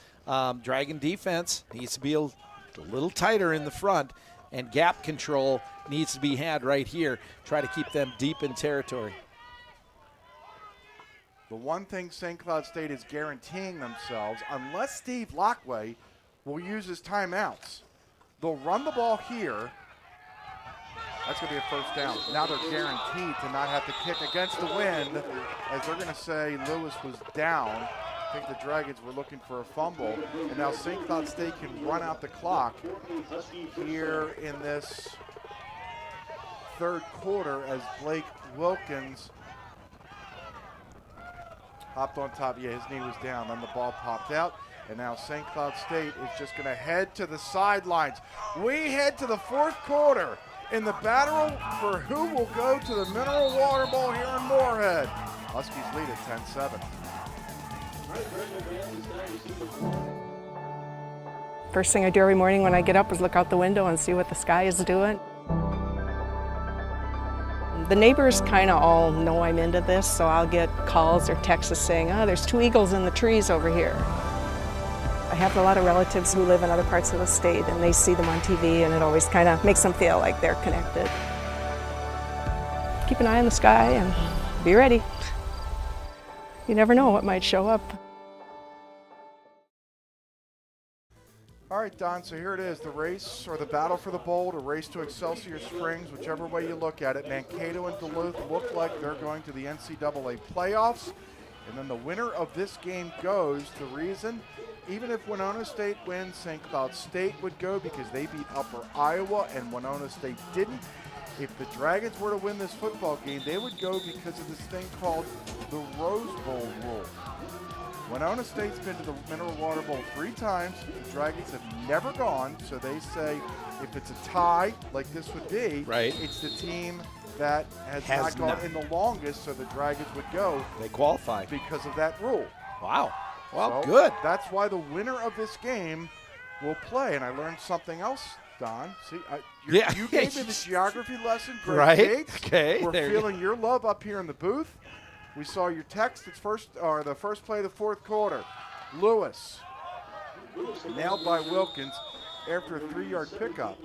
Dragon defense needs to be a little tighter in the front, and gap control needs to be had right here. Try to keep them deep in territory. The one thing St. Cloud State is guaranteeing themselves, unless Steve Lockway will use his timeouts, they'll run the ball here. That's going to be a first down. Now they're guaranteed to not have to kick against the wind, as they're going to say Lewis was down think the Dragons were looking for a fumble. And now St. Cloud State can run out the clock here in this third quarter as Blake Wilkins hopped on top. Yeah, his knee was down. Then the ball popped out. And now St. Cloud State is just going to head to the sidelines. We head to the fourth quarter in the battle for who will go to the Mineral Water Bowl here in Moorhead. Huskies lead at 10-7. First thing I do every morning when I get up is look out the window and see what the sky is doing. The neighbors kind of all know I'm into this, so I'll get calls or texts saying, oh, there's 2 eagles in the trees over here. I have a lot of relatives who live in other parts of the state, and they see them on TV, and it always kind of makes them feel like they're connected. Keep an eye on the sky and be ready. You never know what might show up. All right, Don, so here it is, the race or the battle for the bowl, the race to Excelsior Springs, whichever way you look at it. Mankato and Duluth look like they're going to the NCAA playoffs. And then the winner of this game goes. The reason, even if Winona State wins, St. Cloud State would go because they beat Upper Iowa and Winona State didn't. If the Dragons were to win this football game, they would go because of this thing called the Rose Bowl rule. Winona State's been to the Mineral Water Bowl 3 times. The Dragons have never gone, so they say if it's a tie, like this would be, right, it's the team that has not gone in the longest, so the Dragons would go. They qualify. Because of that rule. Wow. Well, so good. That's why the winner of this game will play. And I learned something else, Don. See, you gave me the geography lesson. Great right. Gates. Okay. We're feeling your love up here in the booth. We saw your text. It's the first play of the fourth quarter. Lewis nailed by Wilkins after a 3-yard pickup.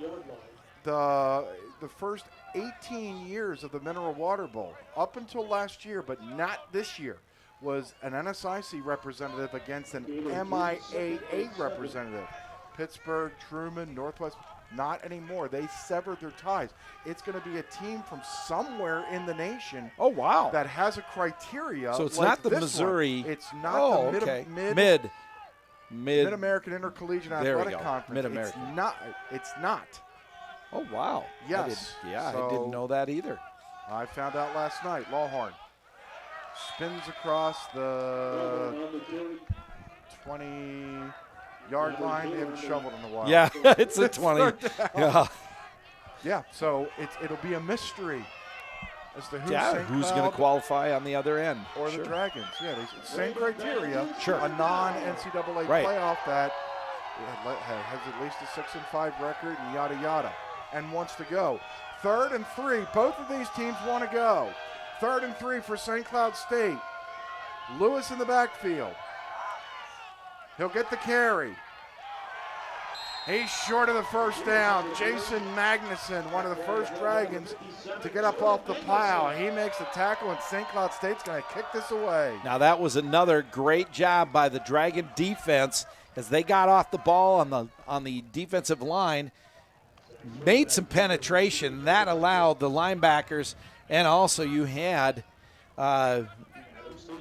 The first 18 years of the Mineral Water Bowl, up until last year, but not this year, was an NSIC representative against an MIAA representative. Pittsburgh, Truman, Northwest, not anymore. They severed their ties. It's going to be a team from somewhere in the nation. Oh, wow. That has a criteria. So it's like not the this Missouri. One. It's not the Mid-American Intercollegiate Athletic Conference. Mid-American. It's not. Oh, wow. Yes. I didn't know that either. I found out last night. Lawhorn spins across the 20-yard line. They haven't shoveled in a while. Yeah, it's a 20. Yeah, so it'll be a mystery as to who's going to qualify on the other end. Or the Dragons. Yeah, same criteria. Sure. A non-NCAA playoff that has at least a 6-5 record and yada yada, and wants to go. 3rd and 3. Both of these teams want to go. 3rd and 3 for St. Cloud State. Lewis in the backfield. He'll get the carry. He's short of the first down. Jason Magnuson, one of the first Dragons to get up off the pile. He makes the tackle, and St. Cloud State's going to kick this away. Now that was another great job by the Dragon defense as they got off the ball on the defensive line, made some penetration. That allowed the linebackers, and also you had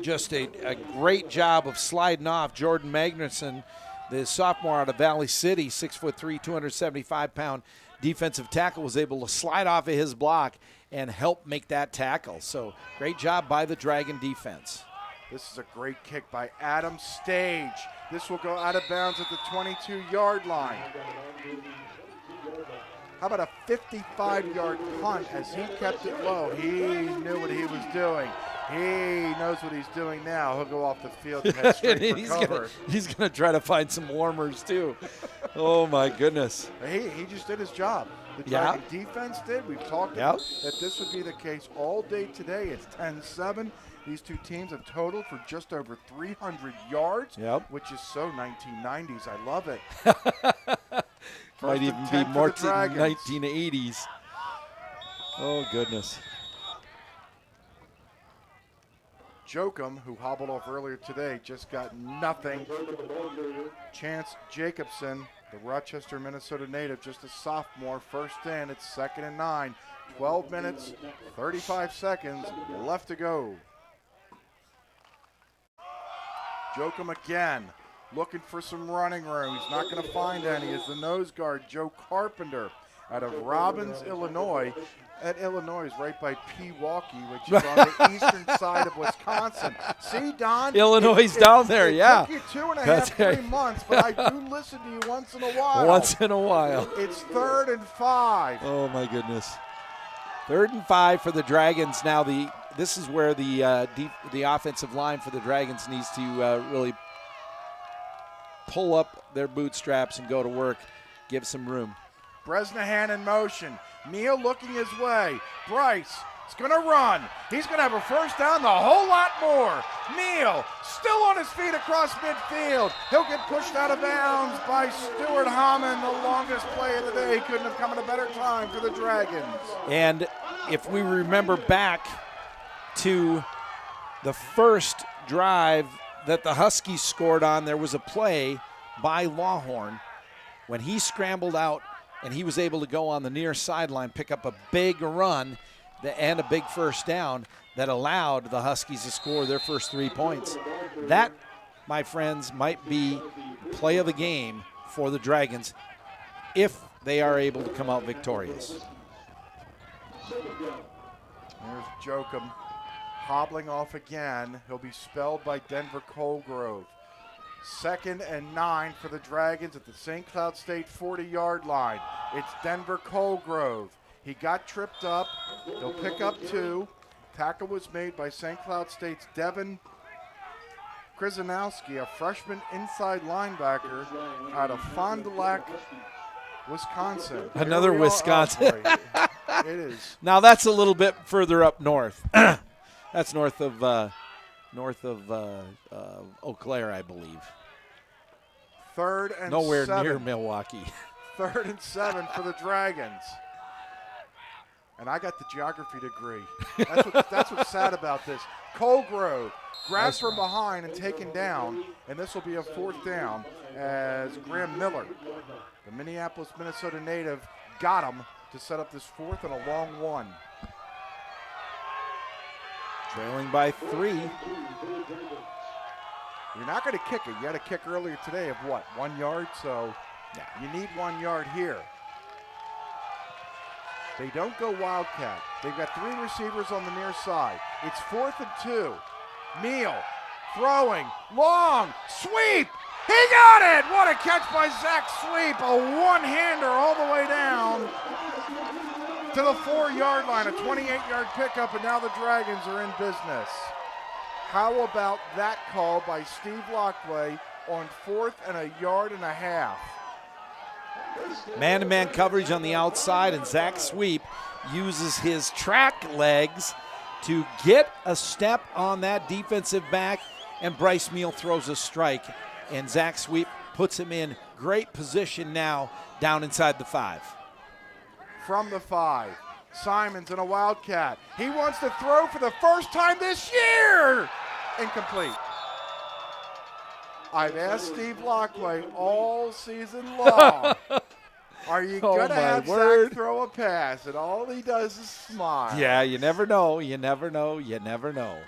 just a great job of sliding off Jordan Magnuson, the sophomore out of Valley City, 6'3", 275-pound defensive tackle, was able to slide off of his block and help make that tackle. So great job by the Dragon defense. This is a great kick by Adam Stage. This will go out of bounds at the 22-yard line. How about a 55-yard punt as he kept it low? He knew what he was doing. He knows what he's doing now. He'll go off the field and head straight for cover. He's going to try to find some warmers, too. Oh, my goodness. He just did his job. The Dragon defense did. We've talked about that this would be the case all day today. It's 10-7. These two teams have totaled for just over 300 yards, which is so 1990s. I love it. Might even be more 1980s. Oh, goodness. Jokum, who hobbled off earlier today, just got nothing. Chance Jacobson, the Rochester, Minnesota native, just a sophomore, first in. It's 2nd and 9. 12 minutes, 35 seconds left to go. Jokum again, looking for some running room. He's not going to find any as the nose guard, Joe Carpenter, out of Robbins, Illinois. That Illinois is right by Pewaukee, which is on the eastern side of Wisconsin. See, Don? Illinois is down there, yeah. It took you 2.5, 3 months, but I do listen to you once in a while. Once in a while. It's 3rd and 5. Oh, my goodness. 3rd and 5 for the Dragons. Now, this is where the offensive line for the Dragons needs to really pull up their bootstraps and go to work, give some room. Bresnahan in motion. Neal looking his way. Bryce is going to run. He's going to have a first down, the whole lot more. Neal still on his feet across midfield. He'll get pushed out of bounds by Stuart Hammond. The longest play of the day. Couldn't have come at a better time for the Dragons. And if we remember back to the first drive that the Huskies scored on, there was a play by Lawhorn when he scrambled out and he was able to go on the near sideline, pick up a big run and a big first down that allowed the Huskies to score their first 3 points. That, my friends, might be play of the game for the Dragons if they are able to come out victorious. There's Jokum hobbling off again. He'll be spelled by Denver Colgrove. 2nd and 9 for the Dragons at the St. Cloud State 40-yard line. It's Denver Colgrove. He got tripped up. He'll pick up 2. Tackle was made by St. Cloud State's Devin Krzyzanowski, a freshman inside linebacker out of Fond du Lac, Wisconsin. Another Wisconsin. It is. Now that's a little bit further up north. That's north of Eau Claire, I believe. 3rd and nowhere 7. near Milwaukee. 3rd and 7 for the Dragons. And I got the geography degree. That's what's sad about this. Colgrove grabs from behind and taken down, and this will be a 4th down as Graham Miller, the Minneapolis, Minnesota native, got him to set up this 4th and a long one. Trailing by 3. You're not going to kick it. You had a kick earlier today of what, 1 yard? So you need 1 yard here. They don't go Wildcat. They've got 3 receivers on the near side. It's 4th and 2. Neal throwing, long, sweep. He got it! What a catch by Zach Sweep. A one-hander all the way down to the 4-yard line. A 28-yard pickup, and now the Dragons are in business. How about that call by Steve Lockway on 4th and a yard and a half? Man-to-man coverage on the outside, and Zach Sweep uses his track legs to get a step on that defensive back, and Bryce Meal throws a strike, and Zach Sweep puts him in great position now down inside the 5. From the 5, Simons in a Wildcat. He wants to throw for the first time this year. Incomplete. I've asked Steve Lockway all season long, are you going to have Zach throw a pass? And all he does is smile. Yeah, you never know. You never know. You never know.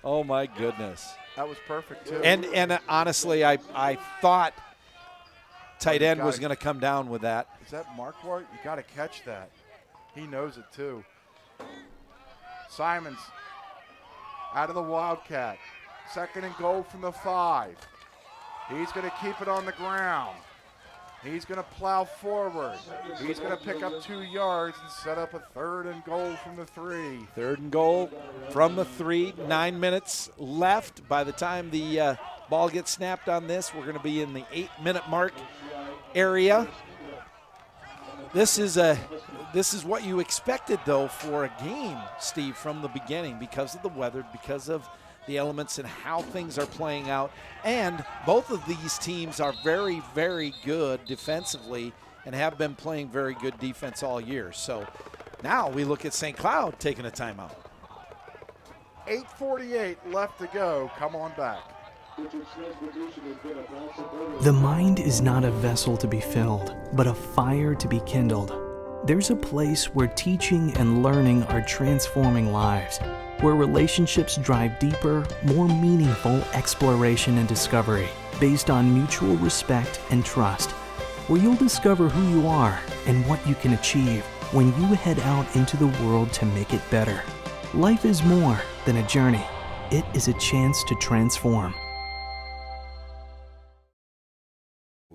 Oh, my goodness. That was perfect, too. And honestly, I thought tight end was going to come down with that. Is that Marquardt? You got to catch that. He knows it, too. Simons out of the Wildcat. 2nd and goal from the 5. He's going to keep it on the ground. He's going to plow forward. He's going to pick up 2 yards and set up a 3rd and goal from the 3. 3rd and goal from the 3. 9 minutes left. By the time the ball gets snapped on this, we're going to be in the 8-minute mark area. This is what you expected, though, for a game, Steve, from the beginning, because of the weather, because of the elements and how things are playing out. And both of these teams are very, very good defensively and have been playing very good defense all year. So now we look at St. Cloud taking a timeout. 8:48 left to go. Come on back. The mind is not a vessel to be filled, but a fire to be kindled. There's a place where teaching and learning are transforming lives, where relationships drive deeper, more meaningful exploration and discovery based on mutual respect and trust, where you'll discover who you are and what you can achieve when you head out into the world to make it better. Life is more than a journey. It is a chance to transform.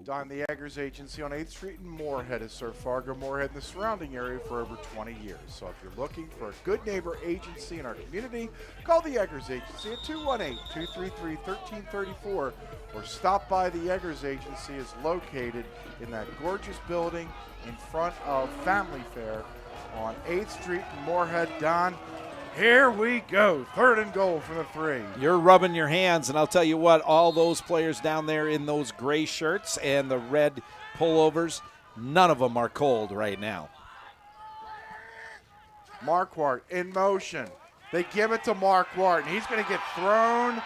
Don, the Eggers Agency on 8th Street in Moorhead has served Fargo, Moorhead, and the surrounding area for over 20 years. So if you're looking for a good neighbor agency in our community, call the Eggers Agency at 218-233-1334 or stop by. The Eggers Agency is located in that gorgeous building in front of Family Fair on 8th Street in Moorhead. Don, here we go. 3rd and goal from the 3. You're rubbing your hands, and I'll tell you what, all those players down there in those gray shirts and the red pullovers, none of them are cold right now. Marquardt in motion. They give it to Marquardt, and he's going to get thrown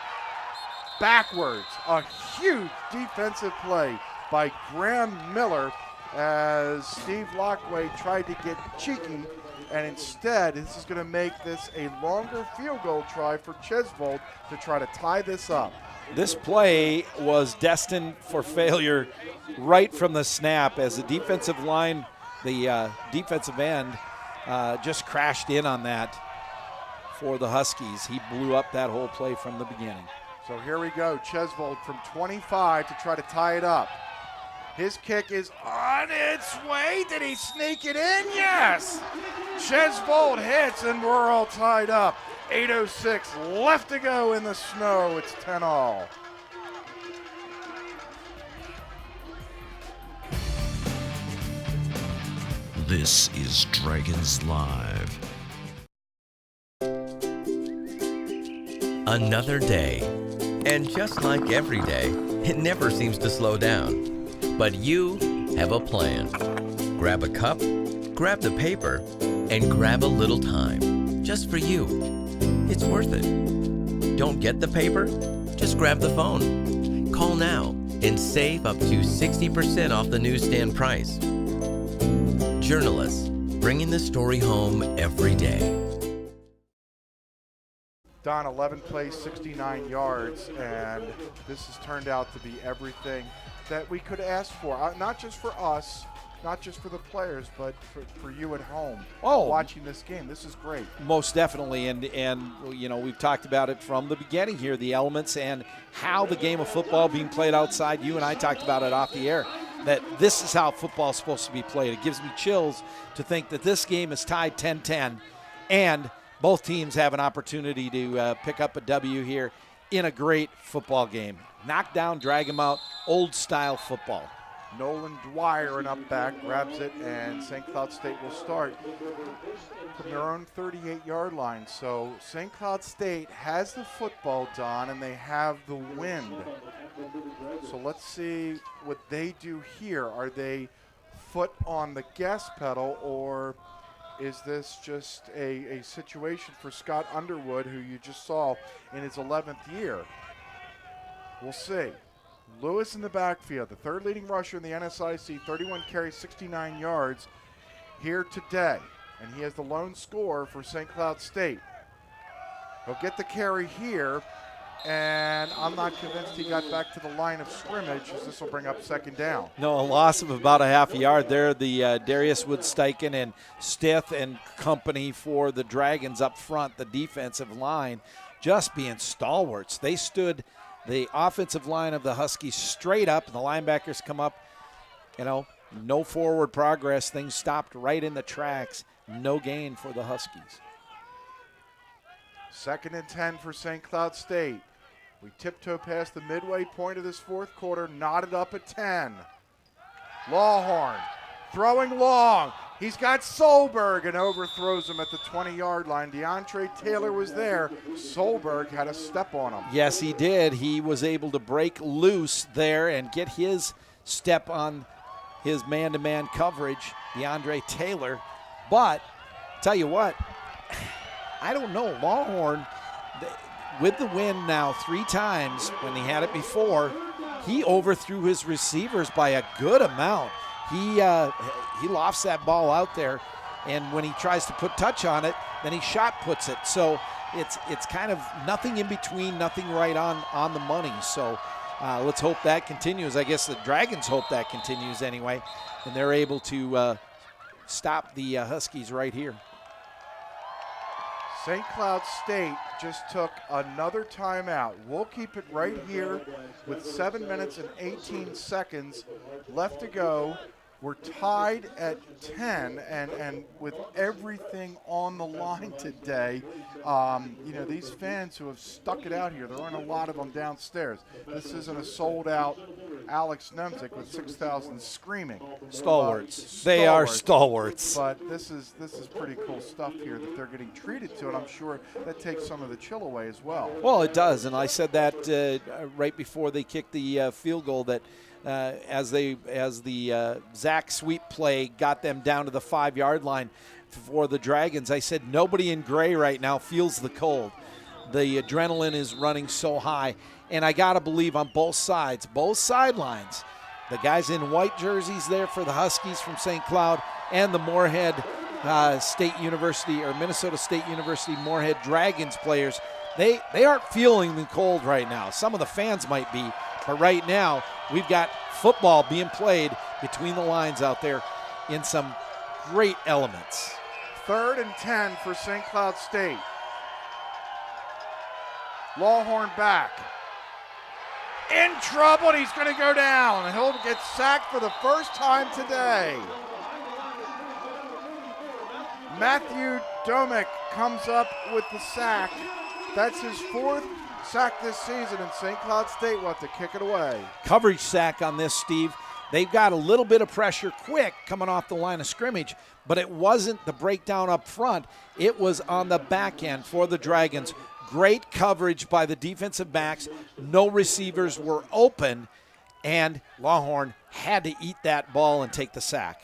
backwards. A huge defensive play by Graham Miller as Steve Lockway tried to get cheeky. And instead, this is going to make this a longer field goal try for Chesvold to try to tie this up. This play was destined for failure right from the snap as the defensive line, the defensive end, just crashed in on that for the Huskies. He blew up that whole play from the beginning. So here we go. Chesvold from 25 to try to tie it up. His kick is on its way. Did he sneak it in? Yes! Chesvold hits, and we're all tied up. 8:06 left to go in the snow. It's 10-all. This is Dragons Live. Another day. And just like every day, it never seems to slow down. But you have a plan. Grab a cup, grab the paper, and grab a little time. Just for you. It's worth it. Don't get the paper? Just grab the phone. Call now and save up to 60% off the newsstand price. Journalists, bringing the story home every day. Don, 11 plays, 69 yards, and this has turned out to be everything that we could ask for, not just for us, not just for the players, but for you at home watching this game. This is great. Most definitely, and you know, we've talked about it from the beginning here, the elements and how the game of football being played outside. You and I talked about it off the air, that this is how football is supposed to be played. It gives me chills to think that this game is tied 10-10, and both teams have an opportunity to pick up a W here in a great football game. Knock down, drag them out, old-style football. Nolan Dwyer, an up back, grabs it, and St. Cloud State will start from their own 38-yard line. So St. Cloud State has the football, Don, and they have the wind. So let's see what they do here. Are they foot on the gas pedal, or is this just a situation for Scott Underwood, who you just saw in his 11th year? We'll see. Lewis in the backfield, the third leading rusher in the NSIC, 31 carries, 69 yards here today. And he has the lone score for St. Cloud State. He'll get the carry here, and I'm not convinced he got back to the line of scrimmage, as this will bring up second down. No, a loss of about a half a yard there. The Darius Woodsteichen and Stith and company for the Dragons up front, the defensive line, just being stalwarts. They stood the offensive line of the Huskies straight up, and the linebackers come up, you know, no forward progress. Things stopped right in the tracks. No gain for the Huskies. 2nd and 10 for St. Cloud State. We tiptoe past the midway point of this fourth quarter, knotted up at 10. Lawhorn throwing long. He's got Solberg and overthrows him at the 20-yard line. DeAndre Taylor was there. Solberg had a step on him. Yes, he did. He was able to break loose there and get his step on his man-to-man coverage, DeAndre Taylor. But, tell you what, I don't know. Longhorn, with the win now 3 times when he had it before, he overthrew his receivers by a good amount. he lofts that ball out there, and when he tries to put touch on it, then he shot puts it. So it's kind of nothing in between, nothing right on the money. So let's hope that continues. I guess the Dragons hope that continues anyway, and they're able to stop the Huskies right here. St. Cloud State just took another timeout. We'll keep it right here with 7 minutes and 18 seconds left to go. We're tied at 10, and with everything on the line today, these fans who have stuck it out here, there aren't a lot of them downstairs. This isn't a sold-out Alex Nemzik with 6,000 screaming. Stalwarts. They are stalwarts. But this is pretty cool stuff here that they're getting treated to, and I'm sure that takes some of the chill away as well. Well, it does, and I said that right before they kicked the field goal that as the Zach sweep play got them down to the 5-yard line for the Dragons, I said nobody in gray right now feels the cold. The adrenaline is running so high, and I got to believe on both sides, both sidelines, the guys in white jerseys there for the Huskies from St. Cloud and the Moorhead State University or Minnesota State University Moorhead Dragons players, they aren't feeling the cold right now. Some of the fans might be, but right now we've got football being played between the lines out there in some great elements. 3rd and 10 for St. Cloud State. Lawhorn back. In trouble, and he's going to go down. And he'll get sacked for the first time today. Matthew Domek comes up with the sack. That's his 4th sack this season, and St. Cloud State will have to kick it away. Coverage sack on this, Steve. They've got a little bit of pressure quick coming off the line of scrimmage, but it wasn't the breakdown up front. It was on the back end for the Dragons. Great coverage by the defensive backs. No receivers were open, and Lawhorn had to eat that ball and take the sack.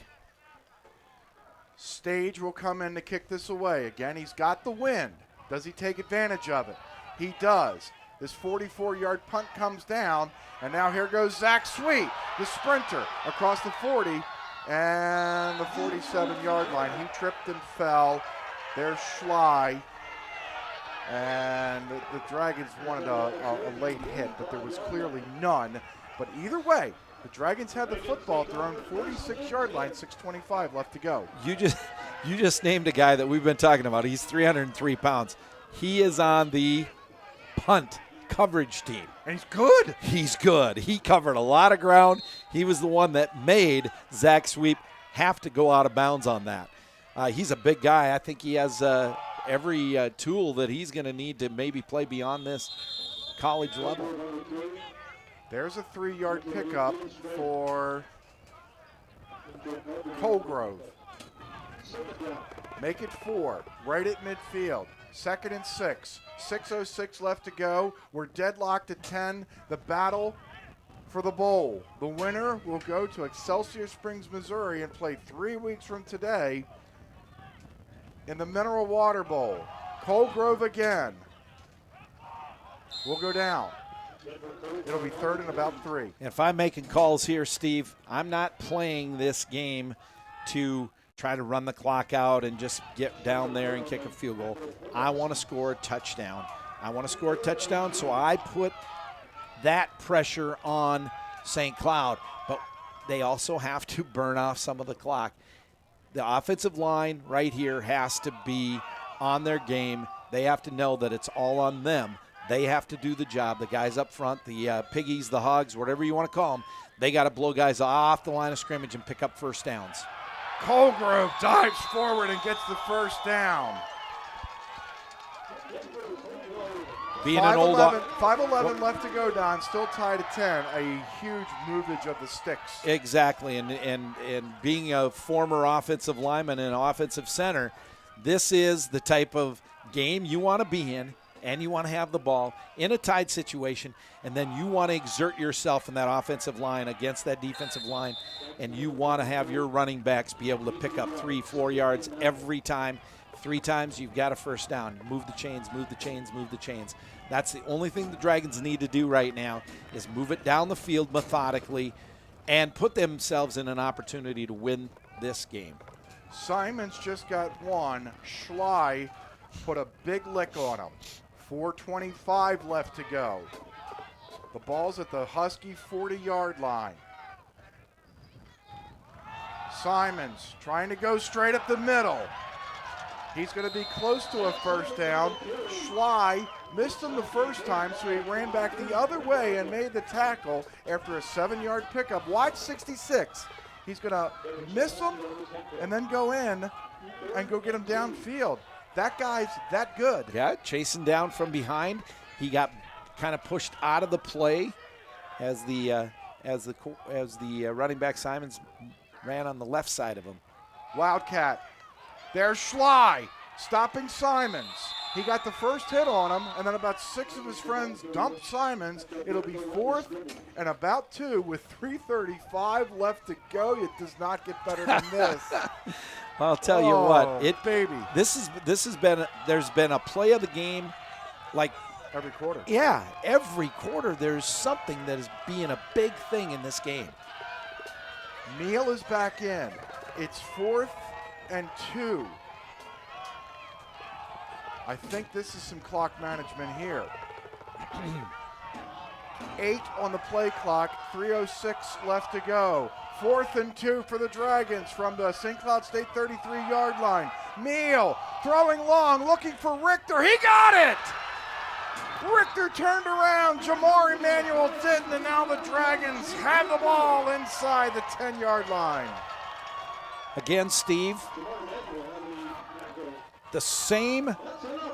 Stage will come in to kick this away. Again, he's got the wind. Does he take advantage of it? He does. This 44-yard punt comes down, and now here goes Zach Sweet, the sprinter, across the 40 and the 47-yard line. He tripped and fell. There's Schley, and the Dragons wanted a late hit, but there was clearly none. But either way, the Dragons had the football at their own 46-yard line, 6:25 left to go. You just named a guy that we've been talking about. He's 303 pounds. He is on the punt coverage team. And he's good. He's good. He covered a lot of ground. He was the one that made Zach Sweep have to go out of bounds on that. He's a big guy. I think he has every tool that he's going to need to maybe play beyond this college level. There's a 3-yard pickup for Colgrove. Make it 4, right at midfield. 2nd and 6. 6:06 left to go. We're deadlocked at 10. The battle for the bowl. The winner will go to Excelsior Springs, Missouri, and play 3 weeks from today in the Mineral Water Bowl. Colgrove again will go down. It'll be 3rd and about 3. If I'm making calls here, Steve, I'm not playing this game to try to run the clock out and just get down there and kick a field goal. I want to score a touchdown. So I put that pressure on St. Cloud, but they also have to burn off some of the clock. The offensive line right here has to be on their game. They have to know that it's all on them. They have to do the job. The guys up front, the piggies, the hogs, whatever you want to call them, they got to blow guys off the line of scrimmage and pick up first downs. Colgrove dives forward and gets the first down. Being an old 5:11 left to go, Don. Still tied at 10. A huge movage of the sticks. Exactly, and being a former offensive lineman and offensive center, this is the type of game you want to be in, and you want to have the ball in a tied situation, and then you want to exert yourself in that offensive line against that defensive line, and you want to have your running backs be able to pick up 3-4 yards every time. 3 times, you've got a first down. Move the chains, move the chains, move the chains. That's the only thing the Dragons need to do right now is move it down the field methodically. and put themselves in an opportunity to win this game. Simons just got one. Schley put a big lick on him. 4:25 left to go. The ball's at the Husky 40-yard line. Simons trying to go straight up the middle. He's going to be close to a first down. Schley missed him the first time, so he ran back the other way and made the tackle after a 7-yard pickup. Watch 66. He's going to miss him and then go in and go get him downfield. That guy's that good. Yeah, chasing down from behind. He got kind of pushed out of the play as the running back Simons ran on the left side of him. Wildcat. There's Schley stopping Simons. He got the first hit on him, and then about 6 of his friends dumped Simons. It'll be 4th and about 2 with 3:35 left to go. It does not get better than this. I'll tell you what, baby. There's been a play of the game like every quarter. Yeah, every quarter there's something that is being a big thing in this game. Neal is back in. It's 4th and 2. I think this is some clock management here. 8 on the play clock, 3:06 left to go. 4th and 2 for the Dragons from the St. Cloud State 33-yard line. Neal throwing long, looking for Richter. He got it! Richter turned around. Jamar Emanuel didn't, and now the Dragons have the ball inside the 10-yard line. Again, Steve, the same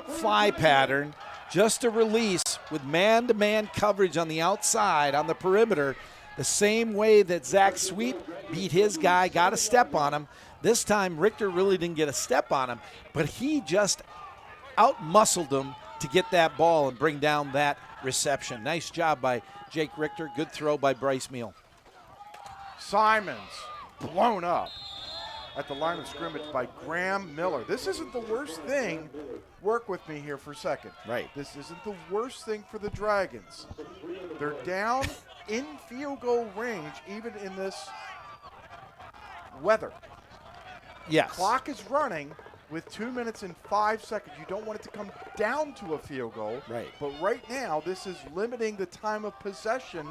fly pattern, just a release with man-to-man coverage on the outside, on the perimeter, the same way that Zach Sweet beat his guy, got a step on him. This time, Richter really didn't get a step on him, but he just out-muscled him to get that ball and bring down that reception. Nice job by Jake Richter. Good throw by Bryce Meal. Simons blown up at the line of scrimmage by Graham Miller. This isn't the worst thing. Work with me here for a second. Right. This isn't the worst thing for the Dragons. They're down in field goal range even in this weather. Yes. Clock is running with 2 minutes and 5 seconds. You don't want it to come down to a field goal. Right. But right now, this is limiting the time of possession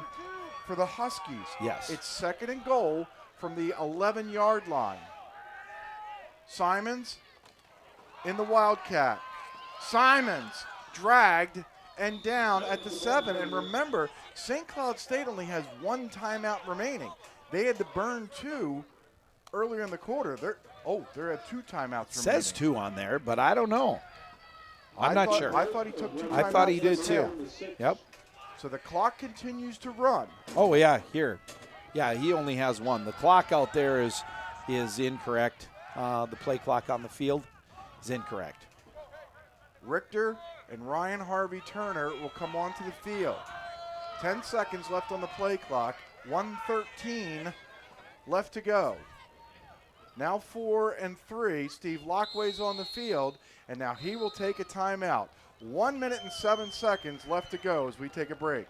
for the Huskies. Yes. It's 2nd and goal from the 11-yard line. Simons in the Wildcat. Simons dragged and down at the 7. And remember, St. Cloud State only has 1 timeout remaining. They had to burn 2 earlier in the quarter. They're at 2 timeouts remaining. Says 2 on there, but I don't know. I'm not sure. I thought he took 2 timeouts. I thought he did too. Yep. So the clock continues to run. Oh, yeah, here. Yeah, he only has 1. The clock out there is incorrect. The play clock on the field is incorrect. Richter and Ryan Harvey Turner will come onto the field. 10 seconds left on the play clock. 1:13 left to go. Now 4 and 3. Steve Lockway's on the field, and now he will take a timeout. 1 minute and 7 seconds left to go as we take a break.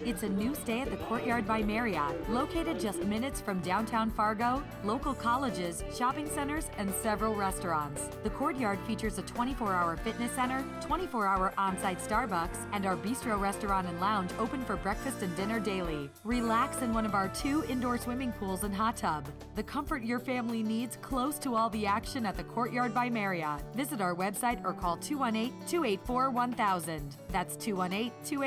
It's a new stay at the Courtyard by Marriott, located just minutes from downtown Fargo, local colleges, shopping centers, and several restaurants. The Courtyard features a 24-hour fitness center, 24-hour on-site Starbucks, and our bistro restaurant and lounge open for breakfast and dinner daily. Relax in one of our 2 indoor swimming pools and hot tub. The comfort your family needs close to all the action at the Courtyard by Marriott. Visit our website or call 218-284-1000. That's 218-284-1000.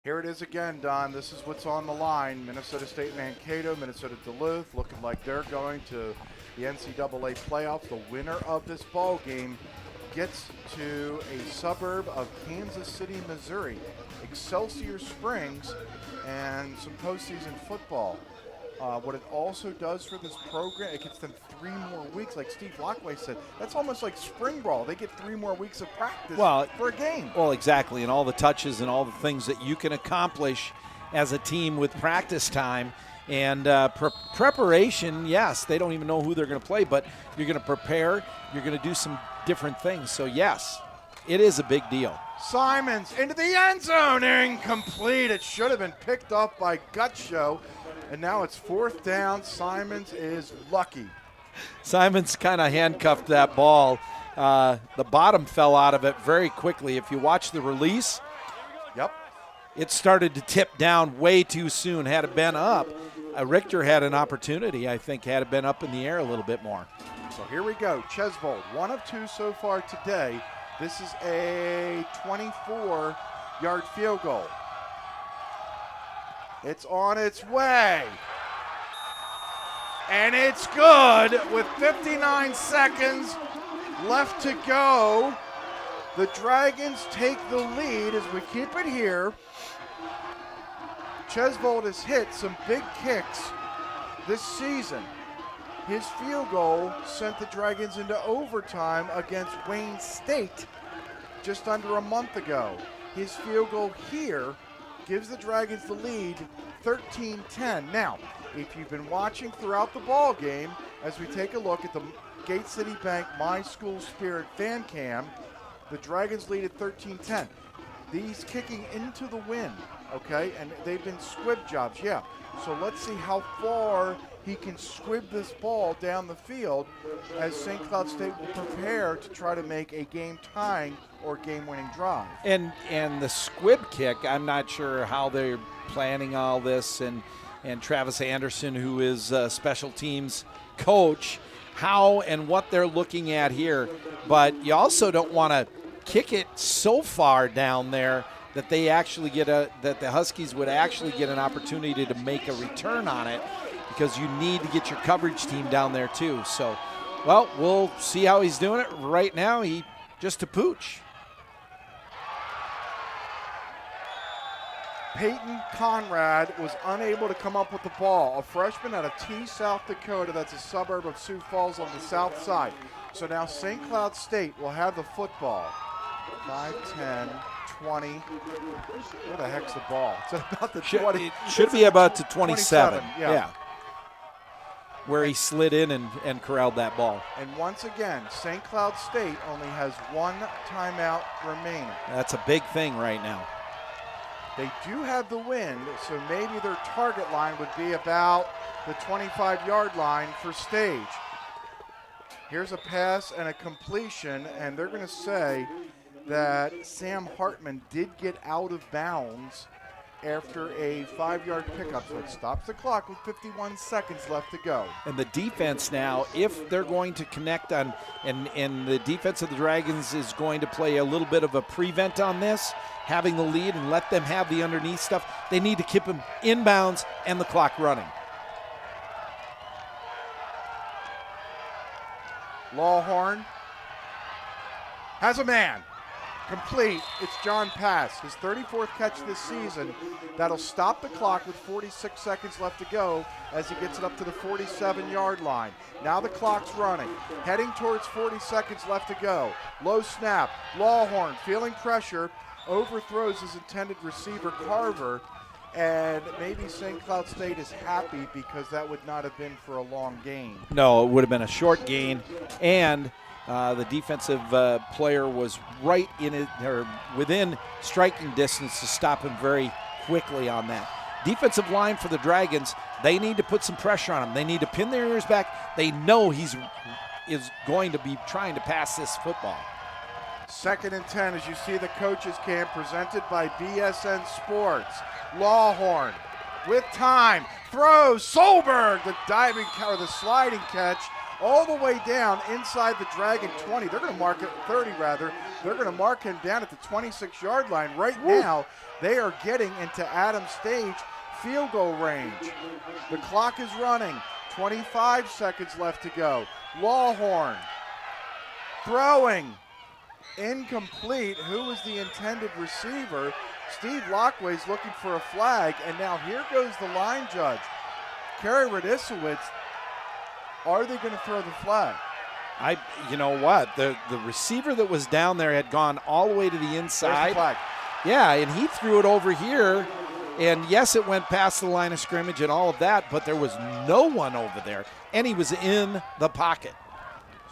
Here it is again, Don. This is what's on the line. Minnesota State Mankato, Minnesota Duluth, looking like they're going to the NCAA playoffs. The winner of this ball game gets to a suburb of Kansas City, Missouri, Excelsior Springs, and some postseason football. What it also does for this program, it gets them 3 more weeks. Like Steve Lockway said, that's almost like spring ball. They get 3 more weeks of practice for a game. Well, exactly, and all the touches and all the things that you can accomplish as a team with practice time. And preparation, yes, they don't even know who they're going to play, but you're going to prepare. You're going to do some different things. So, yes, it is a big deal. Simons into the end zone. Incomplete. It should have been picked up by Gutshow. And now it's 4th down. Simons is lucky. Simons kind of handcuffed that ball. The bottom fell out of it very quickly. If you watch the release, yep, it started to tip down way too soon. Had it been up, Richter had an opportunity, I think, had it been up in the air a little bit more. So here we go. Chesvold, 1 of 2 so far today. This is a 24-yard field goal. It's on its way. And it's good with 59 seconds left to go. The Dragons take the lead as we keep it here. Chesvold has hit some big kicks this season. His field goal sent the Dragons into overtime against Wayne State just under a month ago. His field goal here gives the Dragons the lead 13-10. Now, if you've been watching throughout the ball game, as we take a look at the Gate City Bank My School Spirit fan cam, the Dragons lead at 13-10. These kicking into the wind, okay? And they've been squib jobs, yeah. So let's see how far he can squib this ball down the field as St. Cloud State will prepare to try to make a game-tying or game-winning drive. And the squib kick, I'm not sure how they're planning all this, and Travis Anderson, who is special teams coach, how and what they're looking at here. But you also don't want to kick it so far down there that they actually that the Huskies would actually get an opportunity to make a return on it, because you need to get your coverage team down there too. So, well, we'll see how he's doing it. Right now, he just a pooch. Peyton Conrad was unable to come up with the ball. A freshman out of T, South Dakota. That's a suburb of Sioux Falls on the south side. So now St. Cloud State will have the football. 5, 10, 20. Where the heck's the ball? It's about the 20. It should be about to 27. Yeah. Where he slid in and corralled that ball. And once again, St. Cloud State only has 1 timeout remaining. That's a big thing right now. They do have the wind, so maybe their target line would be about the 25-yard line for Stage. Here's a pass and a completion, and they're going to say that Sam Hartman did get out of bounds after a 5-yard pickup. So it stops the clock with 51 seconds left to go. And the defense now, if they're going to connect on, and the defense of the Dragons is going to play a little bit of a prevent on this, having the lead and let them have the underneath stuff, they need to keep them inbounds and the clock running. Lawhorn has a man. Complete. It's John Pass, his 34th catch this season. That'll stop the clock with 46 seconds left to go as he gets it up to the 47-yard line. Now the clock's running. Heading towards 40 seconds left to go. Low snap. Lawhorn feeling pressure. Overthrows his intended receiver, Carver. And maybe St. Cloud State is happy because that would not have been for a long gain. No, it would have been a short gain. And the defensive player was right in it, or within striking distance to stop him very quickly on that. Defensive line for the Dragons, they need to put some pressure on him. They need to pin their ears back. They know is going to be trying to pass this football. 2nd and 10 as you see the coaches camp presented by BSN Sports. Lawhorn with time, throws, Solberg, the diving or the sliding catch all the way down inside the Dragon 20. They're going to mark it, 30 rather. They're going to mark him down at the 26-yard line. Right now, they are getting into Adam Stage field goal range. The clock is running. 25 seconds left to go. Lawhorn throwing. Incomplete. Who was the intended receiver? Steve Lockway's looking for a flag, and now here goes the line judge. Kerry Radisowitz. Are they going to throw the flag? You know what? The receiver that was down there had gone all the way to the inside. There's the flag. Yeah, and he threw it over here. And yes, it went past the line of scrimmage and all of that, but there was no one over there, and he was in the pocket.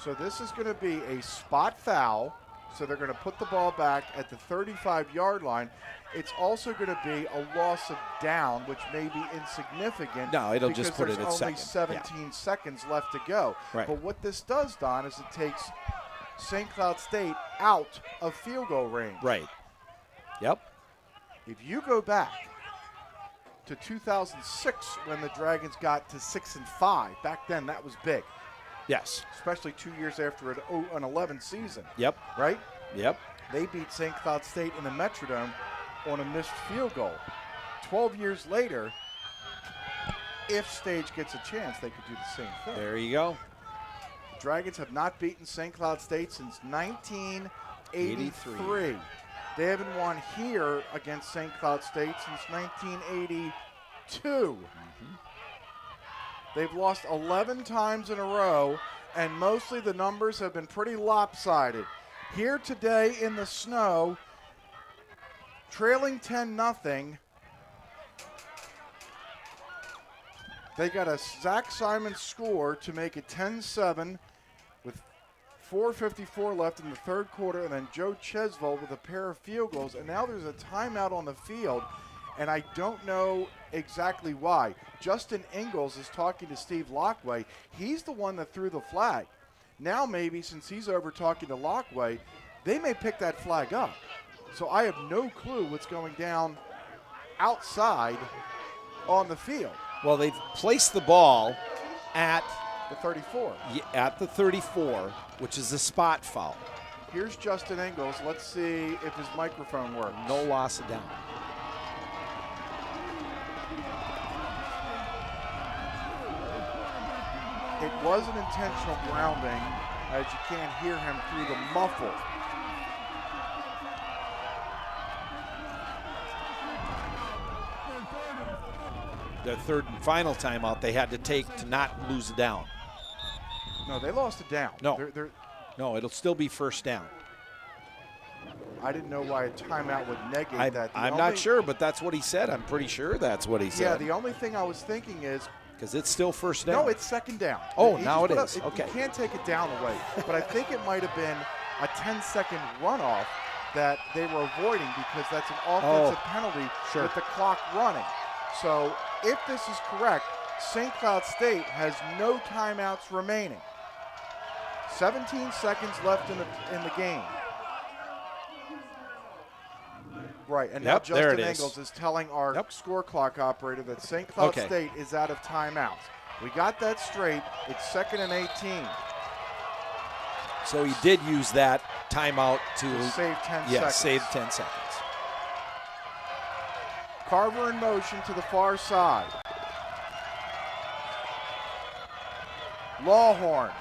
So this is going to be a spot foul. so they're going to put the ball back at the 35-yard line. It's also going to be a loss of down, which may be insignificant. No, it'll just put it at because there's only second. 17 seconds left to go. Right. But what this does, Don, is it takes St. Cloud State out of field goal range. Right. Yep. If you go back to 2006 when the Dragons got to 6-5, back then that was big. Yes. Especially 2 years after an 11 season. Yep. Right? Yep. They beat St. Cloud State in the Metrodome on a missed field goal. 12 years later, if Stage gets a chance, they could do the same thing. There you go. The Dragons have not beaten St. Cloud State since 1983. They haven't won here against St. Cloud State since 1982. They've lost 11 times in a row, and mostly the numbers have been pretty lopsided. Here today in the snow, trailing 10-0. They got a Zach Simons score to make it 10-7 with 4:54 left in the third quarter, and then Joe Chesvold with a pair of field goals, and now there's a timeout on the field, and I don't know exactly why. Justin Ingalls is talking to Steve Lockway. He's the one that threw the flag. Now maybe since he's over talking to Lockway, they may pick that flag up. So I have no clue what's going down outside on the field. Well, they've placed the ball at the 34. At the 34, which is a spot foul. Here's Justin Ingalls. Let's see if his microphone works. No loss of down. It was an intentional grounding, as you can't hear him through the muffle. Their third and final timeout they had to take to not lose it down. No, they lost it down. No, no, it'll still be first down. I didn't know why a timeout would negate that. I'm not sure, but that's what he said. I'm pretty sure that's what he said. Yeah, the only thing I was thinking is, because it's still first down. no, it's second down. Oh, He now just it put is. up- Okay. You can't take it down away, but I think it might have been a 10-second runoff that they were avoiding because that's an offensive penalty sure. with the clock running. So if this is correct, St. Cloud State has no timeouts remaining. 17 seconds left in the game. Right, and now Justin Ingalls is telling our score clock operator that St. Cloud State is out of timeouts. We got that straight. It's 2nd and 18. So he did use that timeout to save 10 yeah, seconds. save 10 seconds. Carver in motion to the far side. Lawhorn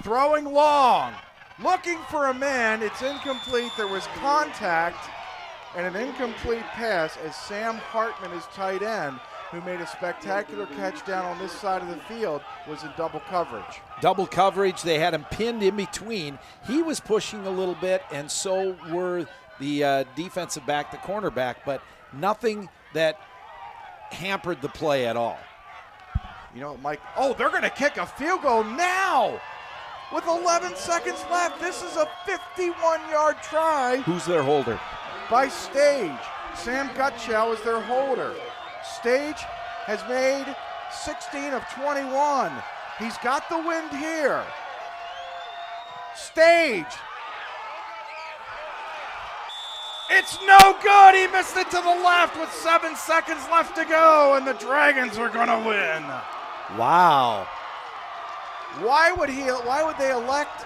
throwing long, looking for a man. It's incomplete. There was contact and an incomplete pass as Sam Hartman, his tight end, who made a spectacular catch down on this side of the field, was in double coverage. Double coverage. They had him pinned in between. He was pushing a little bit, and so were the defensive back, the cornerback, but nothing that hampered the play at all. You know, Mike, oh, they're going to kick a field goal now with 11 seconds left. This is a 51-yard try. Who's their holder? By Stage. Sam Gutchow is their holder. Stage has made 16 of 21. He's got the wind here. Stage. It's no good. He missed it to the left with 7 seconds left to go, and the Dragons are going to win. Wow. Why would they elect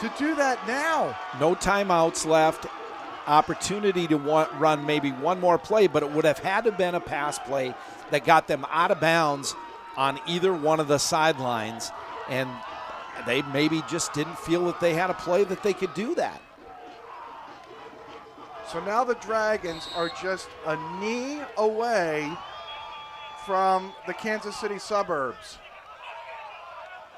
to do that now? No timeouts left. Opportunity to run maybe one more play, but it would have had to have been a pass play that got them out of bounds on either one of the sidelines, and they maybe just didn't feel that they had a play that they could do that. So now the Dragons are just a knee away from the Kansas City suburbs.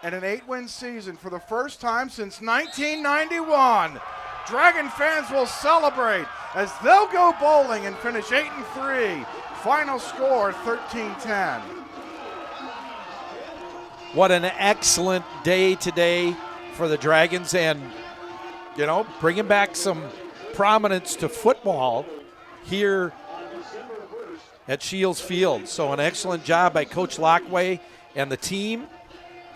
And an 8-win season for the first time since 1991. Dragon fans will celebrate as they'll go bowling and finish 8-3. Final score 13-10. What an excellent day today for the Dragons, and bringing back some prominence to football here at Shields Field. So an excellent job by Coach Lockway and the team.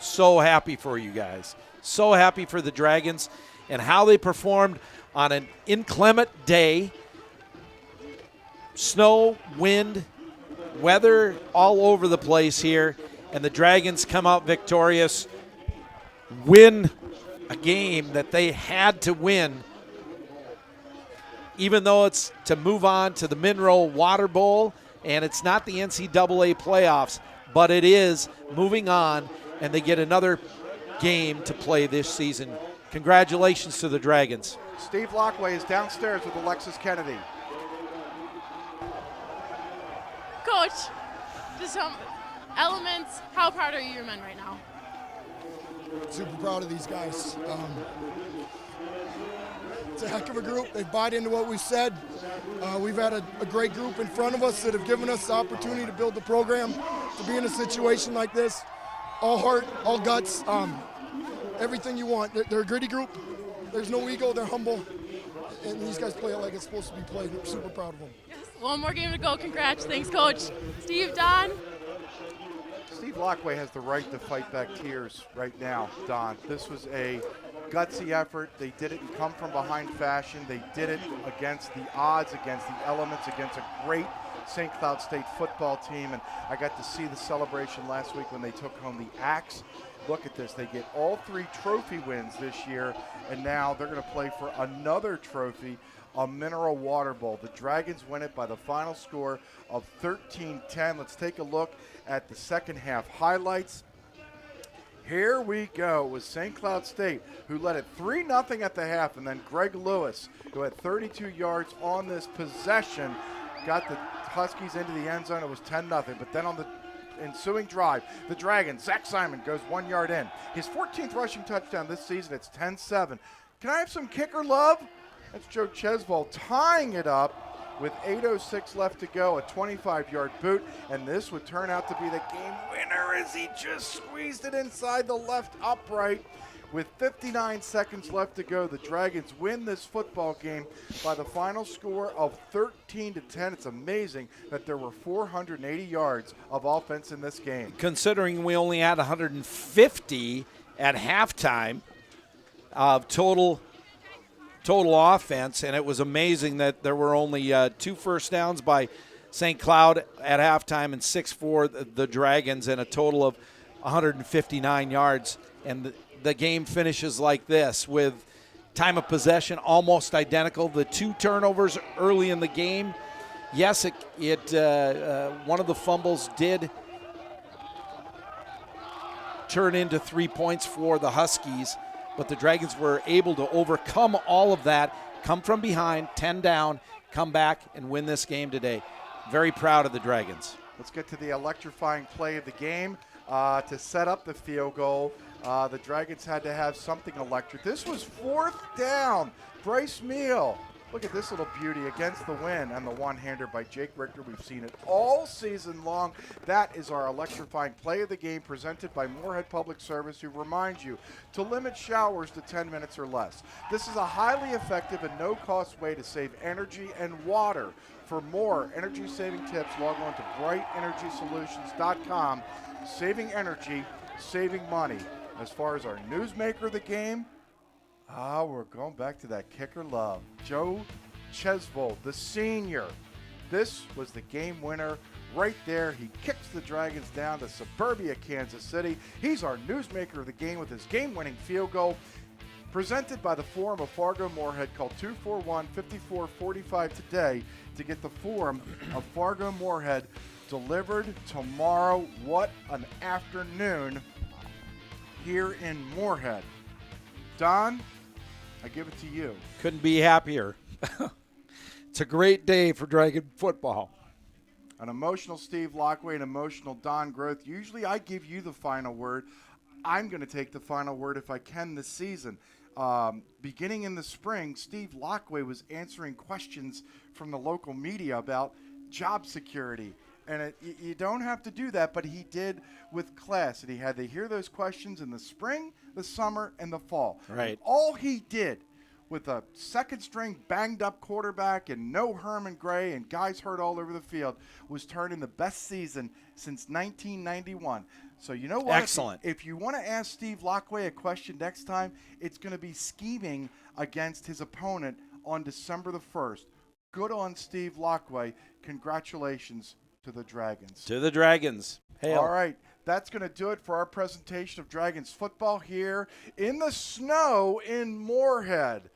So happy for you guys. So happy for the Dragons and how they performed on an inclement day. Snow, wind, weather all over the place here. And the Dragons come out victorious, win a game that they had to win, even though it's to move on to the Monroe Water Bowl, and it's not the NCAA playoffs, but it is moving on, and they get another game to play this season. Congratulations to the Dragons. Steve Lockway is downstairs with Alexis Kennedy. Coach, just Elements, how proud are you of your men right now? Super proud of these guys. It's a heck of a group. They've bought into what we said. We've had a great group in front of us that have given us the opportunity to build the program, to be in a situation like this. All heart, all guts, everything you want. They're a gritty group. There's no ego. They're humble. And these guys play it like it's supposed to be played. I'm super proud of them. Yes, one more game to go. Congrats. Thanks, Coach. Steve, Don. Steve Lockway has the right to fight back tears right now, Don. This was a gutsy effort. They did it in come-from-behind fashion. They did it against the odds, against the elements, against a great St. Cloud State football team. And I got to see the celebration last week when they took home the axe. Look at this. They get all 3 trophy wins this year, and now they're going to play for another trophy, a Mineral Water Bowl. The Dragons win it by the final score of 13-10. Let's take a look at the second half highlights. Here we go with St. Cloud State, who led it 3-0 at the half, and then Greg Lewis, who had 32 yards on this possession, got the Huskies into the end zone. It was 10-0, but then on the ensuing drive, the Dragons, Zach Simon goes 1 yard in. His 14th rushing touchdown this season. It's 10-7. Can I have some kicker love? That's Joe Chesvold tying it up with 8:06 left to go, a 25-yard boot, and this would turn out to be the game winner as he just squeezed it inside the left upright. With 59 seconds left to go, the Dragons win this football game by the final score of 13-10. It's amazing that there were 480 yards of offense in this game. Considering we only had 150 at halftime of total offense, and it was amazing that there were only 2 first downs by St. Cloud at halftime and 6 for the Dragons, and a total of 159 yards. And the game finishes like this with time of possession almost identical. The 2 turnovers early in the game. Yes, one of the fumbles did turn into 3 points for the Huskies, but the Dragons were able to overcome all of that, come from behind, 10 down, come back and win this game today. Very proud of the Dragons. Let's get to the electrifying play of the game. To set up the field goal, the Dragons had to have something electric. This was 4th down. Bryce Meal, look at this little beauty against the wind, and the one-hander by Jake Richter. We've seen it all season long. That is our electrifying play of the game, presented by Moorhead Public Service, who reminds you to limit showers to 10 minutes or less. This is a highly effective and no-cost way to save energy and water. For more energy-saving tips, log on to brightenergysolutions.com. Saving energy, saving money. As far as our newsmaker of the game, we're going back to that kicker love. Joe Chesvold, the senior. This was the game winner right there. He kicks the Dragons down to suburbia Kansas City. He's our newsmaker of the game with his game-winning field goal. Presented by the Forum of Fargo Moorhead. Call 241-5445 today to get the Forum of Fargo Moorhead delivered tomorrow. What an afternoon here in Moorhead. Don, I give it to you. Couldn't be happier. It's a great day for Dragon football. An emotional Steve Lockway, an emotional Don Groth. Usually I give you the final word. I'm going to take the final word if I can this season. Beginning in the spring, Steve Lockway was answering questions from the local media about job security. And you don't have to do that, but he did with class. And he had to hear those questions in the spring, the summer, and the fall. Right. All he did with a second-string banged-up quarterback and no Herman Gray and guys hurt all over the field, was turning the best season since 1991. So you know what? Excellent. If you want to ask Steve Lockway a question next time, it's going to be scheming against his opponent on December the 1st. Good on Steve Lockway. Congratulations to the Dragons. To the Dragons. Hail. All right. That's going to do it for our presentation of Dragons football here in the snow in Moorhead.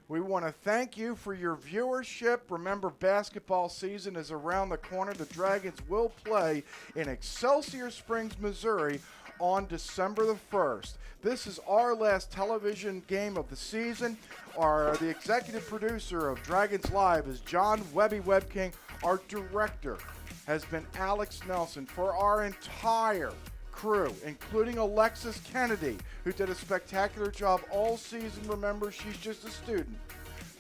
We want to thank you for your viewership. Remember, basketball season is around the corner. The Dragons will play in Excelsior Springs, Missouri on December the 1st. This is our last television game of the season. The executive producer of Dragons Live is John Webby Webking. Our director has been Alex Nelson. For our entire crew, including Alexis Kennedy, who did a spectacular job all season. Remember, she's just a student.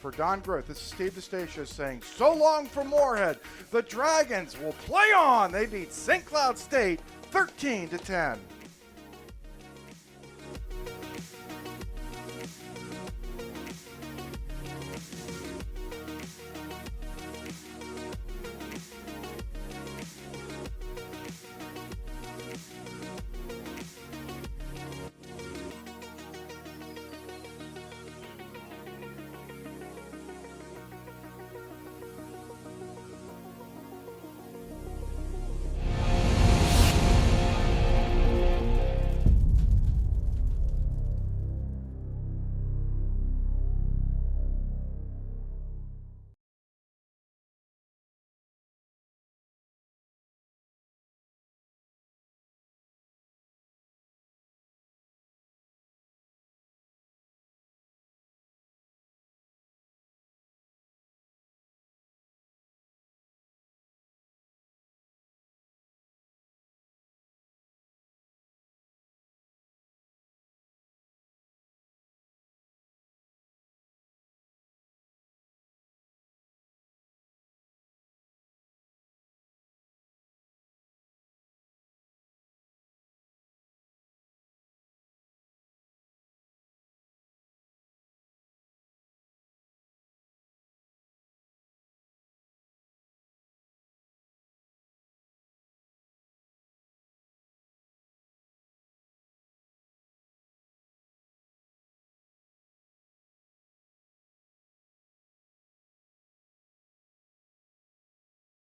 For Don Groth, this is Steve DeStacio saying so long from Moorhead. The Dragons will play on. They beat St. Cloud State 13-10.